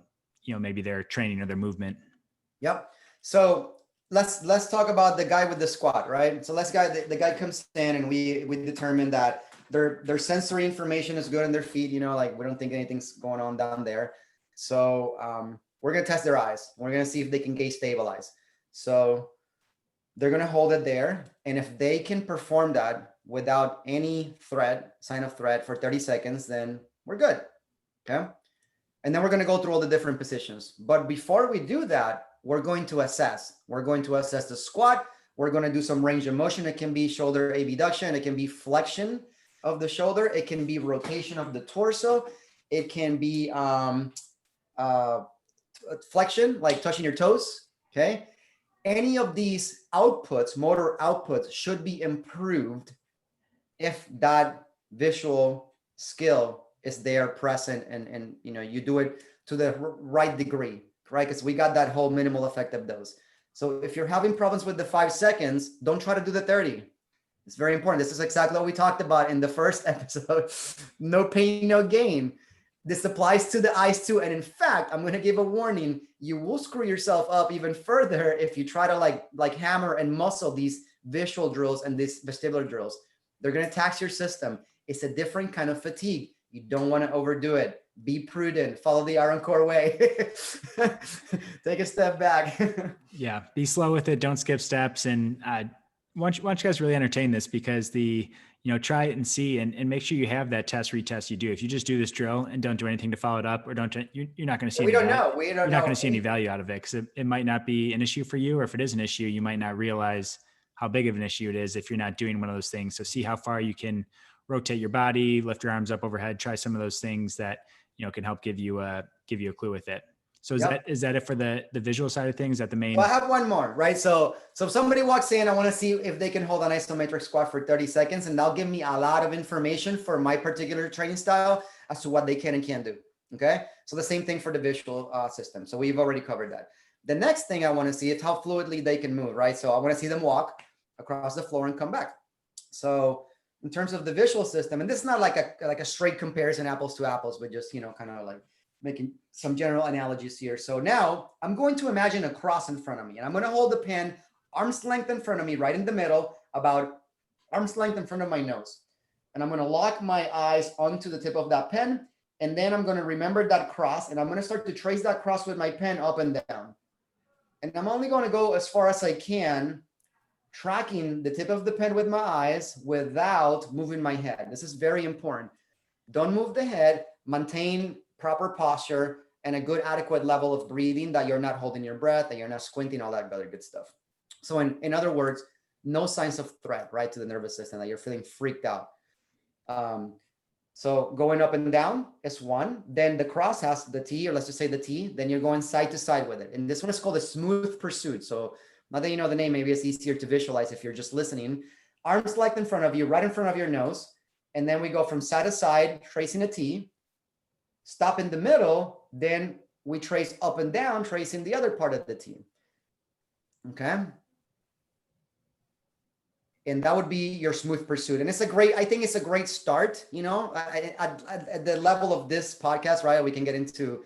maybe their training or their movement? Yep. So let's talk about the guy with the squat, right? So the guy comes in and we determine that their sensory information is good in their feet, like we don't think anything's going on down there. So we're going to test their eyes. We're going to see if they can gaze stabilize. So they're going to hold it there. And if they can perform that without any sign of threat for 30 seconds, then we're good. Okay. And then we're going to go through all the different positions. But before we do that, we're going to assess. We're going to assess the squat. We're going to do some range of motion. It can be shoulder abduction. It can be flexion of the shoulder. It can be rotation of the torso. It can be flexion, like touching your toes. Okay. Any of these outputs, motor outputs, should be improved if that visual skill is there present and you do it to the right degree, right? Because we got that whole minimal effective dose. So if you're having problems with the 5 seconds, don't try to do the 30. It's very important. This is exactly what we talked about in the first episode. No pain, no gain. This applies to the eyes too. And in fact, I'm going to give a warning. You will screw yourself up even further if you try to like hammer and muscle these visual drills and these vestibular drills. They're going to tax your system. It's a different kind of fatigue. You don't want to overdo it. Be prudent. Follow the Iron Core way. Take a step back. Yeah, be slow with it. Don't skip steps. And why don't you guys really entertain this, because try it and see, and make sure you have that retest you do. If you just do this drill and don't do anything to follow it up, or you're not going to see. We don't know. You're not going to see any value out of it, because it might not be an issue for you, or if it is an issue, you might not realize how big of an issue it is if you're not doing one of those things. So see how far you can rotate your body, lift your arms up overhead, try some of those things that, can help give you a clue with it. So is that it for the visual side of things? Is that the main? Well, I have one more, right? So if somebody walks in, I want to see if they can hold an isometric squat for 30 seconds, and they'll give me a lot of information for my particular training style as to what they can and can't do. Okay. So the same thing for the visual system. So we've already covered that. The next thing I want to see is how fluidly they can move, right? So I want to see them walk across the floor and come back. So in terms of the visual system, and this is not like a straight comparison, apples to apples, but just, kind of like making some general analogies here. So now I'm going to imagine a cross in front of me, and I'm going to hold the pen arm's length in front of me, right in the middle, about arm's length in front of my nose. And I'm going to lock my eyes onto the tip of that pen. And then I'm going to remember that cross, and I'm going to start to trace that cross with my pen up and down. And I'm only going to go as far as I can, tracking the tip of the pen with my eyes without moving my head. This is very important. Don't move the head, maintain proper posture and a good adequate level of breathing, that you're not holding your breath, that you're not squinting, all that other good stuff. So in other words, no signs of threat, right, to the nervous system, that you're feeling freaked out. So going up and down is one. Then the cross has the T, or let's just say the T. Then you're going side to side with it. And this one is called a smooth pursuit. So now that you know the name, maybe it's easier to visualize if you're just listening. Arms length in front of you, right in front of your nose. And then we go from side to side, tracing a T. Stop in the middle. Then we trace up and down, tracing the other part of the T. Okay. And that would be your smooth pursuit. And I think it's a great start, at the level of this podcast, right? We can get into,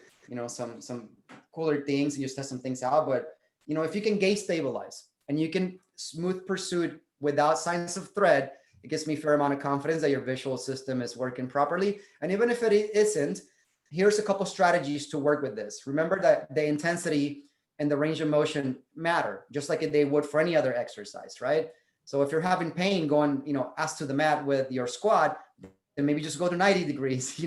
some cooler things and just test some things out. But, if you can gaze stabilize and you can smooth pursuit without signs of threat, it gives me a fair amount of confidence that your visual system is working properly. And even if it isn't, here's a couple strategies to work with this. Remember that the intensity and the range of motion matter, just like they would for any other exercise, right? So if you're having pain going, ass to the mat with your squat, then maybe just go to 90 degrees,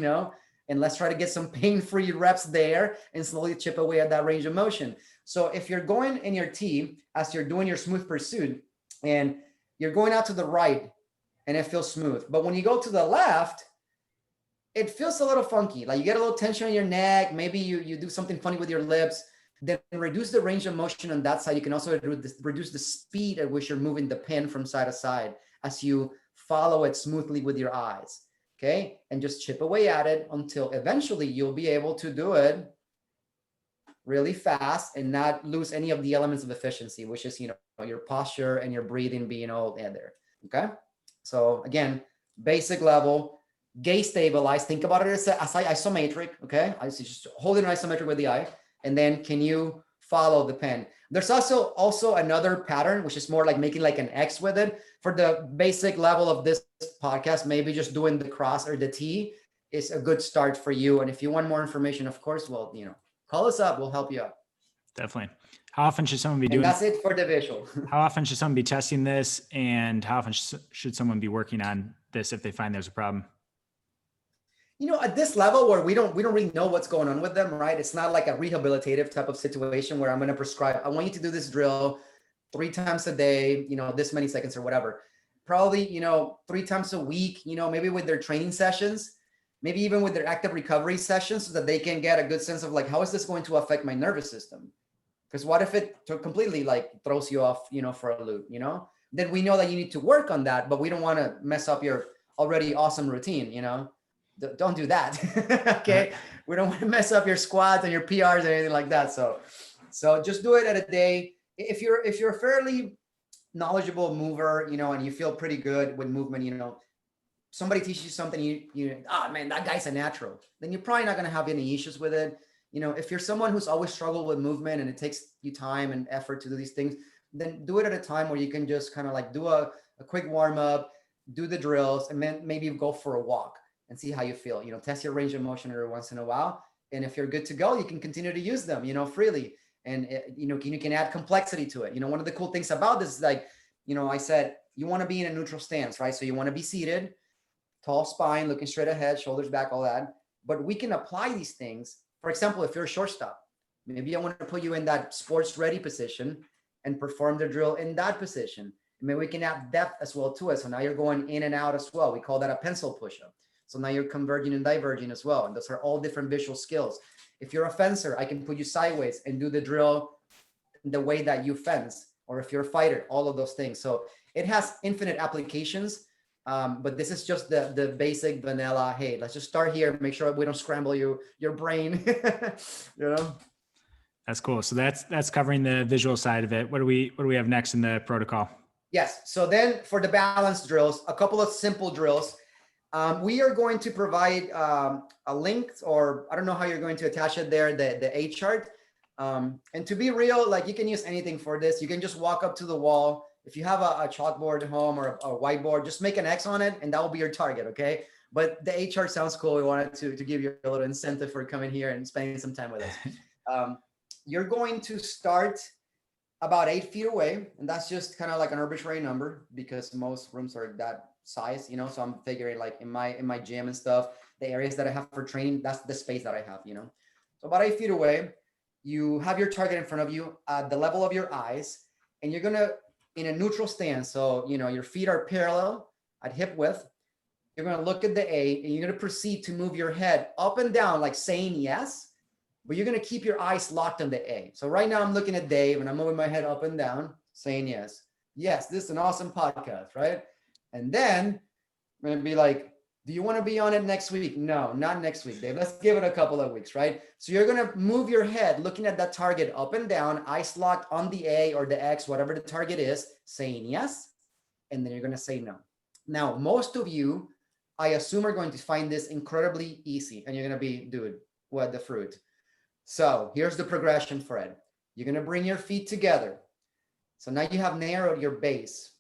and let's try to get some pain-free reps there and slowly chip away at that range of motion. So if you're going in your T as you're doing your smooth pursuit and you're going out to the right and it feels smooth, but when you go to the left, it feels a little funky. Like you get a little tension in your neck. Maybe you do something funny with your lips. Then reduce the range of motion on that side. You can also reduce the speed at which you're moving the pen from side to side as you follow it smoothly with your eyes. Okay. And just chip away at it until eventually you'll be able to do it really fast and not lose any of the elements of efficiency, which is, your posture and your breathing being all in there. Okay. So again, basic level, gaze stabilize. Think about it as isometric. Okay. I just hold it isometric with the eye. And then can you follow the pen? There's also another pattern, which is more like making like an X with it. For the basic level of this podcast, maybe just doing the cross or the T is a good start for you. And if you want more information, of course, well, call us up. We'll help you out. Definitely. How often should someone be doing? And that's it for the visual. How often should someone be testing this? And how often should someone be working on this if they find there's a problem? At this level where we don't really know what's going on with them, right? It's not like a rehabilitative type of situation where I'm going to prescribe, I want you to do this drill 3 times a day, this many seconds or whatever. Probably, 3 times a week, maybe with their training sessions, maybe even with their active recovery sessions, so that they can get a good sense of like, how is this going to affect my nervous system? Because what if it completely like throws you off, for a loop, then we know that you need to work on that, but we don't want to mess up your already awesome routine, Don't do that. Okay. We don't want to mess up your squats and your PRs or anything like that. So just do it at a day. If you're a fairly knowledgeable mover, and you feel pretty good with movement, somebody teaches you something, man, that guy's a natural, then you're probably not going to have any issues with it. If you're someone who's always struggled with movement and it takes you time and effort to do these things, then do it at a time where you can just kind of like do a quick warm up, do the drills, and then maybe go for a walk and see how you feel. Test your range of motion every once in a while. And if you're good to go, you can continue to use them, freely. And, you can add complexity to it. One of the cool things about this is like, I said, you want to be in a neutral stance, right? So you want to be seated, tall spine, looking straight ahead, shoulders back, all that. But we can apply these things. For example, if you're a shortstop, maybe I want to put you in that sports ready position and perform the drill in that position. Maybe we can add depth as well to it. So now you're going in and out as well. We call that a pencil push-up. So now you're converging and diverging as well. And those are all different visual skills. If you're a fencer, I can put you sideways and do the drill the way that you fence. Or if you're a fighter, all of those things. So it has infinite applications. But this is just the basic vanilla. Hey, let's just start here. Make sure we don't scramble your brain. That's cool. So that's covering the visual side of it. What do we have next in the protocol? Yes. So then for the balance drills, a couple of simple drills. We are going to provide a link, or I don't know how you're going to attach it there, the A chart. And to be real, like you can use anything for this. You can just walk up to the wall. If you have a chalkboard at home or a whiteboard, just make an X on it and that will be your target, okay? But the A chart sounds cool. We wanted to give you a little incentive for coming here and spending some time with us. You're going to start about 8 feet away, and that's just kind of like an arbitrary number because most rooms are that size, you know. So I'm figuring like in my gym and stuff, the areas that I have for training, that's the space that I have, you know. So about 8 feet away, you have your target in front of you at the level of your eyes, and you're gonna in a neutral stance. So you know your feet are parallel at hip width. You're gonna look at the A, and you're gonna proceed to move your head up and down, like saying yes, but you're going to keep your eyes locked on the A. So right now I'm looking at Dave and I'm moving my head up and down saying yes. Yes, this is an awesome podcast, right? And then I'm going to be like, do you want to be on it next week? No, not next week, Dave. Let's give it a couple of weeks, right? So you're going to move your head looking at that target up and down, eyes locked on the A or the X, whatever the target is, saying yes. And then you're going to say no. Now, most of you, I assume, are going to find this incredibly easy. And you're going to be, dude, what the fruit? So here's the progression, Fred. You're going to bring your feet together. So now you have narrowed your base.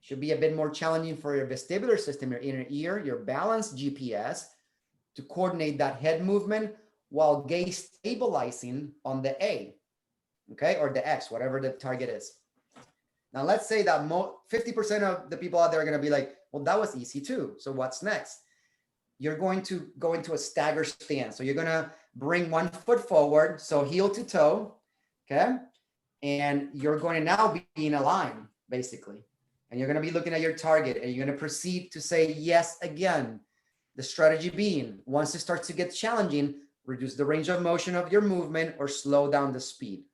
Should be a bit more challenging for your vestibular system, your inner ear, your balance GPS to coordinate that head movement while gaze stabilizing on the A, okay, or the X, whatever the target is. Now let's say that 50% of the people out there are going to be like, well, that was easy too. So what's next? You're going to go into a stagger stance. So you're going to bring one foot forward, so heel to toe, okay? And you're going to now be in a line, basically. And you're going to be looking at your target, and you're going to proceed to say yes again. The strategy being, once it starts to get challenging, reduce the range of motion of your movement or slow down the speed.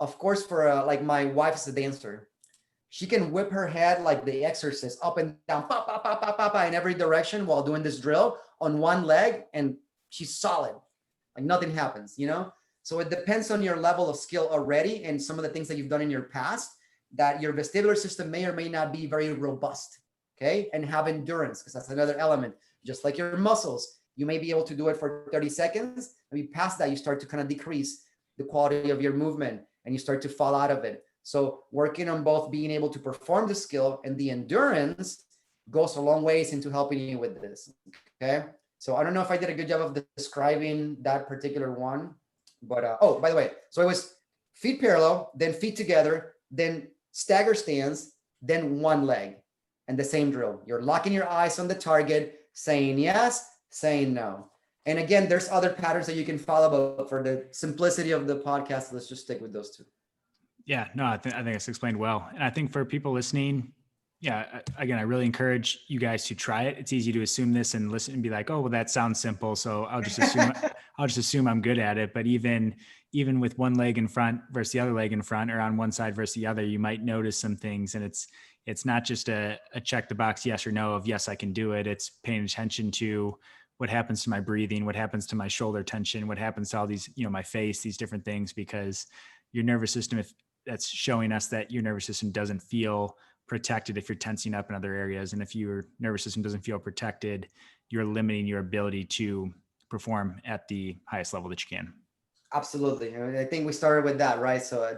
Of course, for like my wife is a dancer. She can whip her head like the exorcist up and down, pa, pa, pa, pa, pa, pa, in every direction while doing this drill on one leg, and she's solid. Like nothing happens, you know? So it depends on your level of skill already and some of the things that you've done in your past, that your vestibular system may or may not be very robust, okay? And have endurance, because that's another element. Just like your muscles, you may be able to do it for 30 seconds. Maybe past that, you start to kind of decrease the quality of your movement and you start to fall out of it. So working on both being able to perform the skill and the endurance goes a long ways into helping you with this, okay? So I don't know if I did a good job of describing that particular one, but oh, by the way, so it was feet parallel, then feet together, then stagger stance, then one leg, and the same drill. You're locking your eyes on the target, saying yes, saying no. And again, there's other patterns that you can follow, but for the simplicity of the podcast, let's just stick with those two. Yeah, no, I think it's explained well. And I think for people listening, yeah, again, I really encourage you guys to try it. It's easy to assume this and listen and be like, oh, well, that sounds simple, so I'll just assume I'm good at it. But even with one leg in front versus the other leg in front, or on one side versus the other, you might notice some things. And it's not just a check the box yes or no of yes, I can do it. It's paying attention to what happens to my breathing, what happens to my shoulder tension, what happens to all these, my face, these different things, because your nervous system, if that's showing us that your nervous system doesn't feel protected if you're tensing up in other areas. And if your nervous system doesn't feel protected, you're limiting your ability to perform at the highest level that you can. Absolutely. I think we started with that, right? So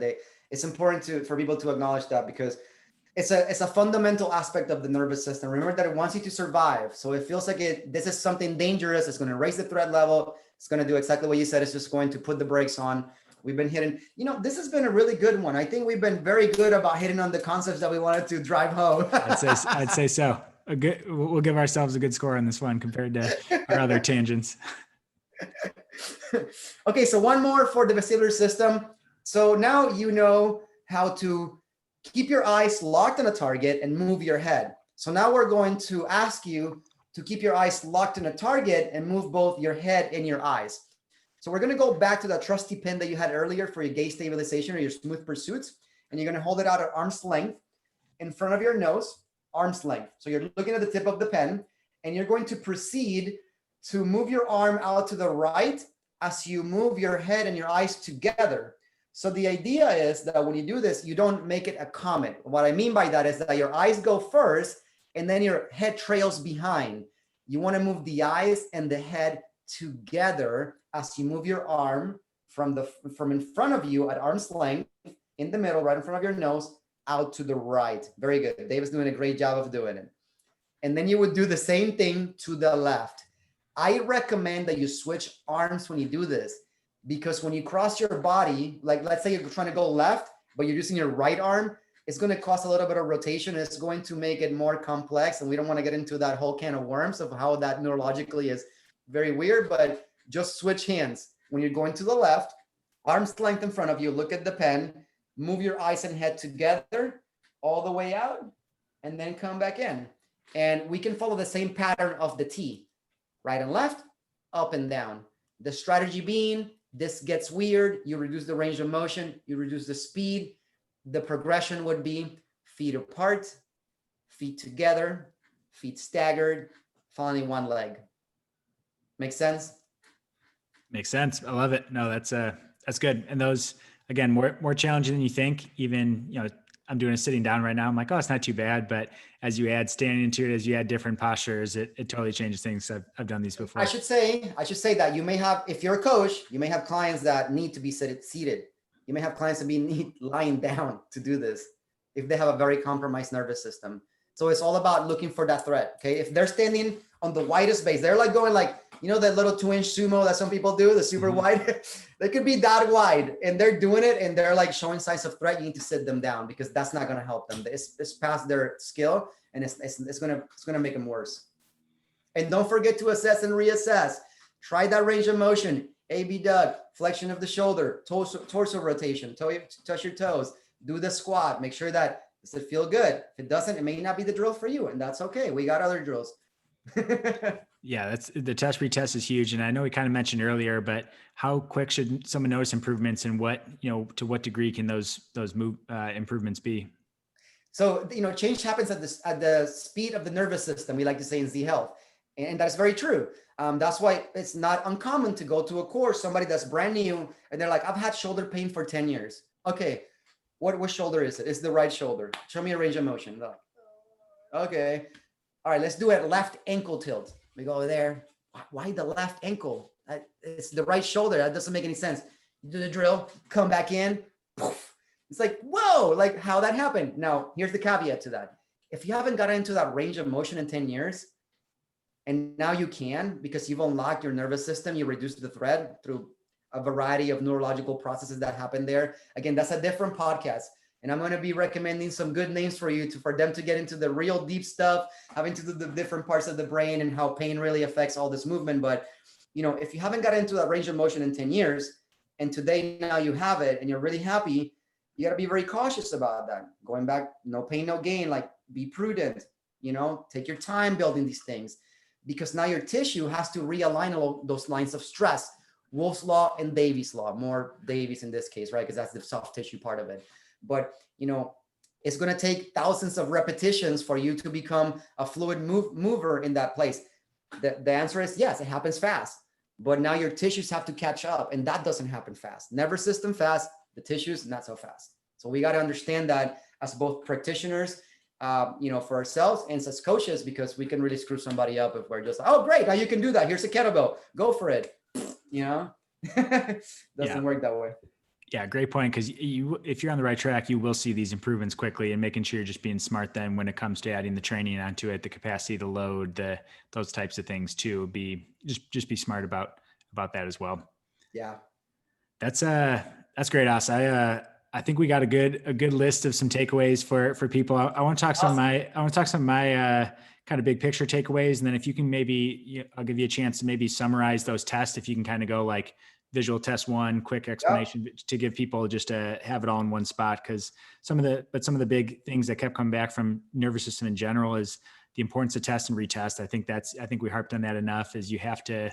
it's important for people to acknowledge that, because it's a fundamental aspect of the nervous system. Remember that it wants you to survive. So it feels like this is something dangerous. It's going to raise the threat level. It's going to do exactly what you said. It's just going to put the brakes on. We've been hitting, this has been a really good one. I think we've been very good about hitting on the concepts that we wanted to drive home. I'd say so. We'll give ourselves a good score on this one compared to our other tangents. Okay, so one more for the vestibular system. So now you know how to keep your eyes locked on a target and move your head. So now we're going to ask you to keep your eyes locked on a target and move both your head and your eyes. So we're going to go back to that trusty pin that you had earlier for your gaze stabilization or your smooth pursuits. And you're going to hold it out at arm's length in front of your nose, arm's length. So you're looking at the tip of the pen, and you're going to proceed to move your arm out to the right as you move your head and your eyes together. So the idea is that when you do this, you don't make it a comet. What I mean by that is that your eyes go first and then your head trails behind. You want to move the eyes and the head together as you move your arm from in front of you at arm's length, in the middle, right in front of your nose, out to the right. Very good. David's doing a great job of doing it. And then you would do the same thing to the left. I recommend that you switch arms when you do this, because when you cross your body, like let's say you're trying to go left, but you're using your right arm, it's going to cause a little bit of rotation. It's going to make it more complex. And we don't want to get into that whole can of worms of how that neurologically is very weird, but just switch hands. When you're going to the left, arm's length in front of you, look at the pen, move your eyes and head together all the way out, and then come back in. And we can follow the same pattern of the T, right and left, up and down. The strategy being, this gets weird, you reduce the range of motion, you reduce the speed. The progression would be feet apart, feet together, feet staggered, finally one leg. Make sense? Makes sense. I love it. No, that's good. And those, again, more challenging than you think. Even, I'm doing a sitting down right now. I'm like, oh, it's not too bad. But as you add standing into it, as you add different postures, it totally changes things. I've done these before. I should say that you may have, if you're a coach, you may have clients that need to be seated. You may have clients that need lying down to do this if they have a very compromised nervous system. So it's all about looking for that threat. Okay. If they're standing on the widest base, they're like going like, that little 2-inch sumo that some people do, the super wide, they could be that wide and they're doing it and they're like showing signs of threat. You need to sit them down because that's not going to help them. It's past their skill and it's going to make them worse. And don't forget to assess and reassess. Try that range of motion, A-B duck, flexion of the shoulder, torso rotation, touch your toes, do the squat, make sure that, does it feel good? If it doesn't, it may not be the drill for you and that's okay. We got other drills. Yeah, that's the test retest is huge. And I know we kind of mentioned earlier, but how quick should someone notice improvements and what, to what degree can those improvements be? So, change happens at the speed of the nervous system. We like to say in Z Health. And that's very true. That's why it's not uncommon to go to a course, somebody that's brand new and they're like, I've had shoulder pain for 10 years. Okay. What shoulder is it? It's the right shoulder. Show me a range of motion. Okay. All right, let's do it. Left ankle tilt. We go there. Why the left ankle? It's the right shoulder. That doesn't make any sense. You do the drill, come back in. Poof. It's like, whoa, like how that happened. Now, here's the caveat to that. If you haven't gotten into that range of motion in 10 years, and now you can, because you've unlocked your nervous system, you reduce the threat through a variety of neurological processes that happen there. Again, that's a different podcast. And I'm going to be recommending some good names for you for them to get into the real deep stuff, having to do the different parts of the brain and how pain really affects all this movement. But, if you haven't got into that range of motion in 10 years and today now you have it and you're really happy, you got to be very cautious about that. Going back, no pain, no gain, like be prudent, take your time building these things because now your tissue has to realign along those lines of stress. Wolff's Law and Davies' Law, more Davies in this case, right? Because that's the soft tissue part of it. But, it's going to take thousands of repetitions for you to become a fluid mover in that place. The answer is yes, it happens fast. But now your tissues have to catch up, and that doesn't happen fast. Nervous system fast, the tissues not so fast. So we got to understand that as both practitioners, for ourselves and as coaches, because we can really screw somebody up if we're just, oh, great, now you can do that. Here's a kettlebell. Go for it. Doesn't work that way. Yeah, great point. Because if you're on the right track, you will see these improvements quickly, and making sure you're just being smart then when it comes to adding the training onto it, the capacity, the load, those types of things too. Be smart about that as well. Yeah, that's great, Os. I think we got a good list of some takeaways for people. I want to talk some of my kind of big picture takeaways, and then if you can I'll give you a chance to maybe summarize those tests. If you can kind of go like visual test one, quick explanation to give people just to have it all in one spot. Cause some of the big things that kept coming back from nervous system in general is the importance of test and retest. I think we harped on that enough, is you have to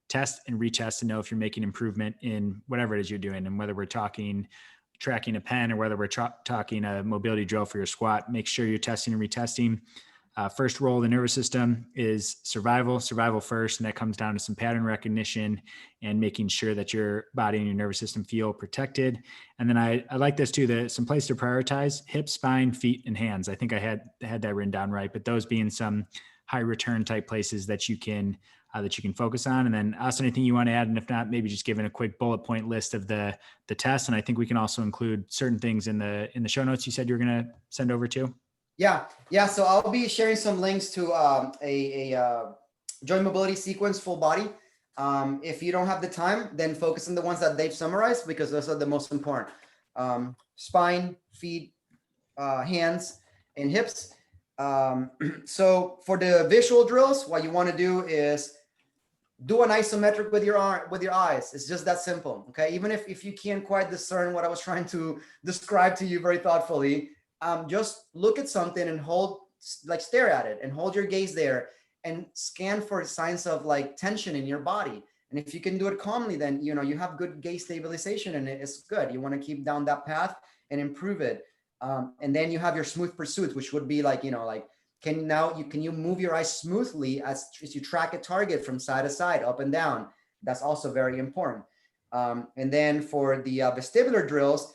test and retest to know if you're making improvement in whatever it is you're doing. And whether we're talking tracking a pen or whether we're talking a mobility drill for your squat, make sure you're testing and retesting. First role of the nervous system is survival first. And that comes down to some pattern recognition and making sure that your body and your nervous system feel protected. And then I like this too, some place to prioritize: hips, spine, feet, and hands. I think I had that written down right, but those being some high return type places that you can focus on. And then Austin, anything you want to add? And if not, maybe just giving a quick bullet point list of the tests. And I think we can also include certain things in the show notes you said you were going to send over to. Yeah. So I'll be sharing some links to a joint mobility sequence, full body. If you don't have the time, then focus on the ones that they've summarized, because those are the most important. Spine, feet, hands, and hips. So for the visual drills, what you want to do is do an isometric with your eyes. It's just that simple. Okay. Even if you can't quite discern what I was trying to describe to you very thoughtfully, just look at something and stare at it and hold your gaze there and scan for signs of like tension in your body. And if you can do it calmly, then, you have good gaze stabilization and it's good. You want to keep down that path and improve it. And then you have your smooth pursuits, which would be like, can you move your eyes smoothly as you track a target from side to side, up and down? That's also very important. And then for the vestibular drills,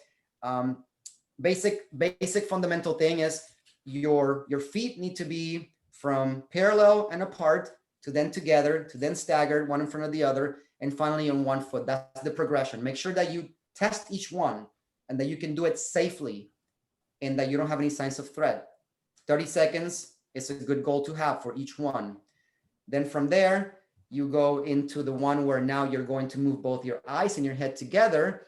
basic fundamental thing is your feet need to be from parallel and apart to then together to then staggered, one in front of the other, and finally on one foot. That's the progression. Make sure that you test each one and that you can do it safely and that you don't have any signs of threat. 30 seconds is a good goal to have for each one. Then from there, you go into the one where now you're going to move both your eyes and your head together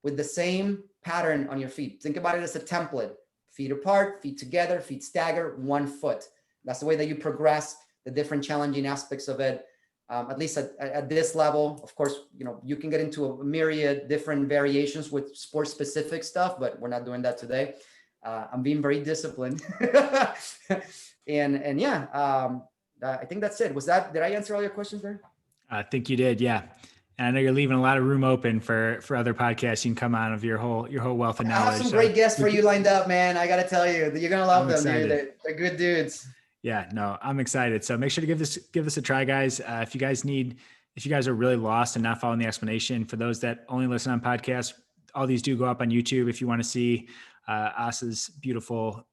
with the same pattern on your feet. Think about it as a template: feet apart, feet together, feet stagger, 1 foot. That's the way that you progress the different challenging aspects of it. At least at this level. Of course, you can get into a myriad different variations with sport specific stuff, but we're not doing that today. I'm being very disciplined. and yeah, I think that's it. Did I answer all your questions there? I think you did. Yeah. And I know you're leaving a lot of room open for other podcasts you can come on of your whole wealth of knowledge. I have some great guests for you lined up, man. I got to tell you, you're going to love them, dude. They're good dudes. Yeah, no, I'm excited. So make sure to give this a try, guys. If you guys are really lost and not following the explanation, for those that only listen on podcasts, all these do go up on YouTube. If you want to see Asa's beautiful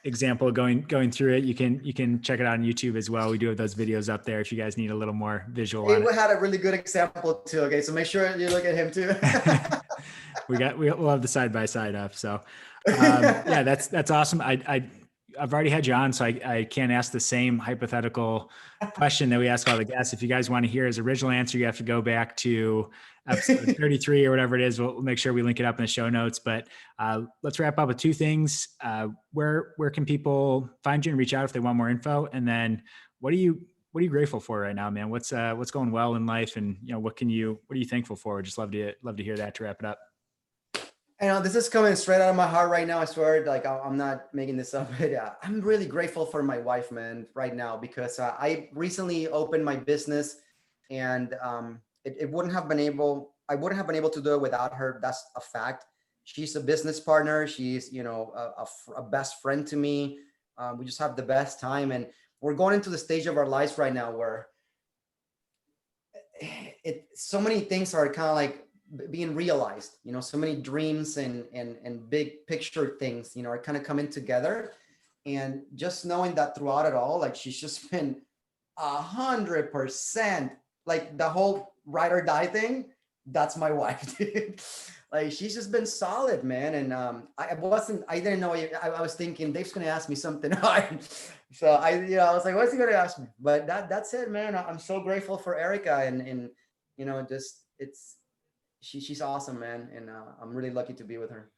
example going through it, you can check it out on YouTube as well. We do have those videos up there if you guys need a little more visual. We had a really good example too. Okay, so make sure you look at him too. we'll have the side by side up. So yeah, that's awesome. I've already had you on, so I can't ask the same hypothetical question that we ask all the guests. If you guys want to hear his original answer, you have to go back to episode 33 or whatever it is. We'll make sure we link it up in the show notes. But let's wrap up with two things. Where can people find you and reach out if they want more info? And then what are you grateful for right now, man? What's going well in life, and what are you thankful for? We'd just love to hear that to wrap it up. This is coming straight out of my heart right now. I swear, like I'm not making this up. But, I'm really grateful for my wife, man, right now, because I recently opened my business, and I wouldn't have been able to do it without her. That's a fact. She's a business partner. She's a best friend to me. We just have the best time, and we're going into the stage of our lives right now where so many things are kind of like being realized, so many dreams and big picture things, are kind of coming together. And just knowing that throughout it all, like she's just been 100%, like the whole ride or die thing. That's my wife, dude. Like she's just been solid, man. And I didn't know. I was thinking Dave's going to ask me something hard. So I was like, what's he going to ask me? But that's it, man. I'm so grateful for Erica and she's awesome, man. And I'm really lucky to be with her.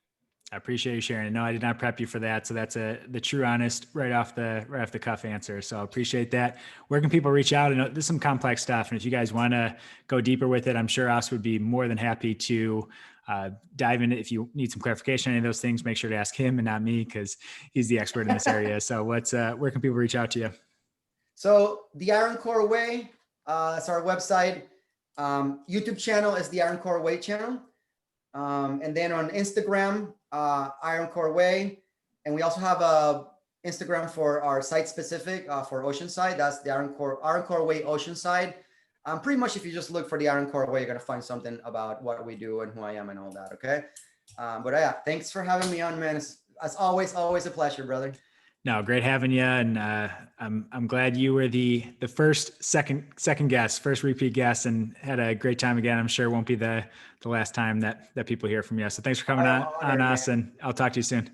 I appreciate you sharing. No, I did not prep you for that. So that's the true, honest, right off the cuff answer. So I appreciate that. Where can people reach out? And there's some complex stuff. And if you guys want to go deeper with it, I'm sure Os would be more than happy to dive in. If you need some clarification on any of those things, make sure to ask him and not me, because he's the expert in this area. So where can people reach out to you? So the Iron Core Way, that's our website. YouTube channel is the Iron Core Way channel. And then on Instagram, Iron Core Way. And we also have a Instagram for our site specific for Oceanside. That's the Iron Core Way Oceanside. Pretty much if you just look for the Iron Core Way, you're gonna find something about what we do and who I am and all that. Okay. But yeah, thanks for having me on, man. It's, as always a pleasure, brother. No, great having you, and I'm glad you were the first second guest, first repeat guest, and had a great time again. I'm sure it won't be the last time that people hear from you. So thanks for coming I am on honored, us, man. and I'll talk to you soon.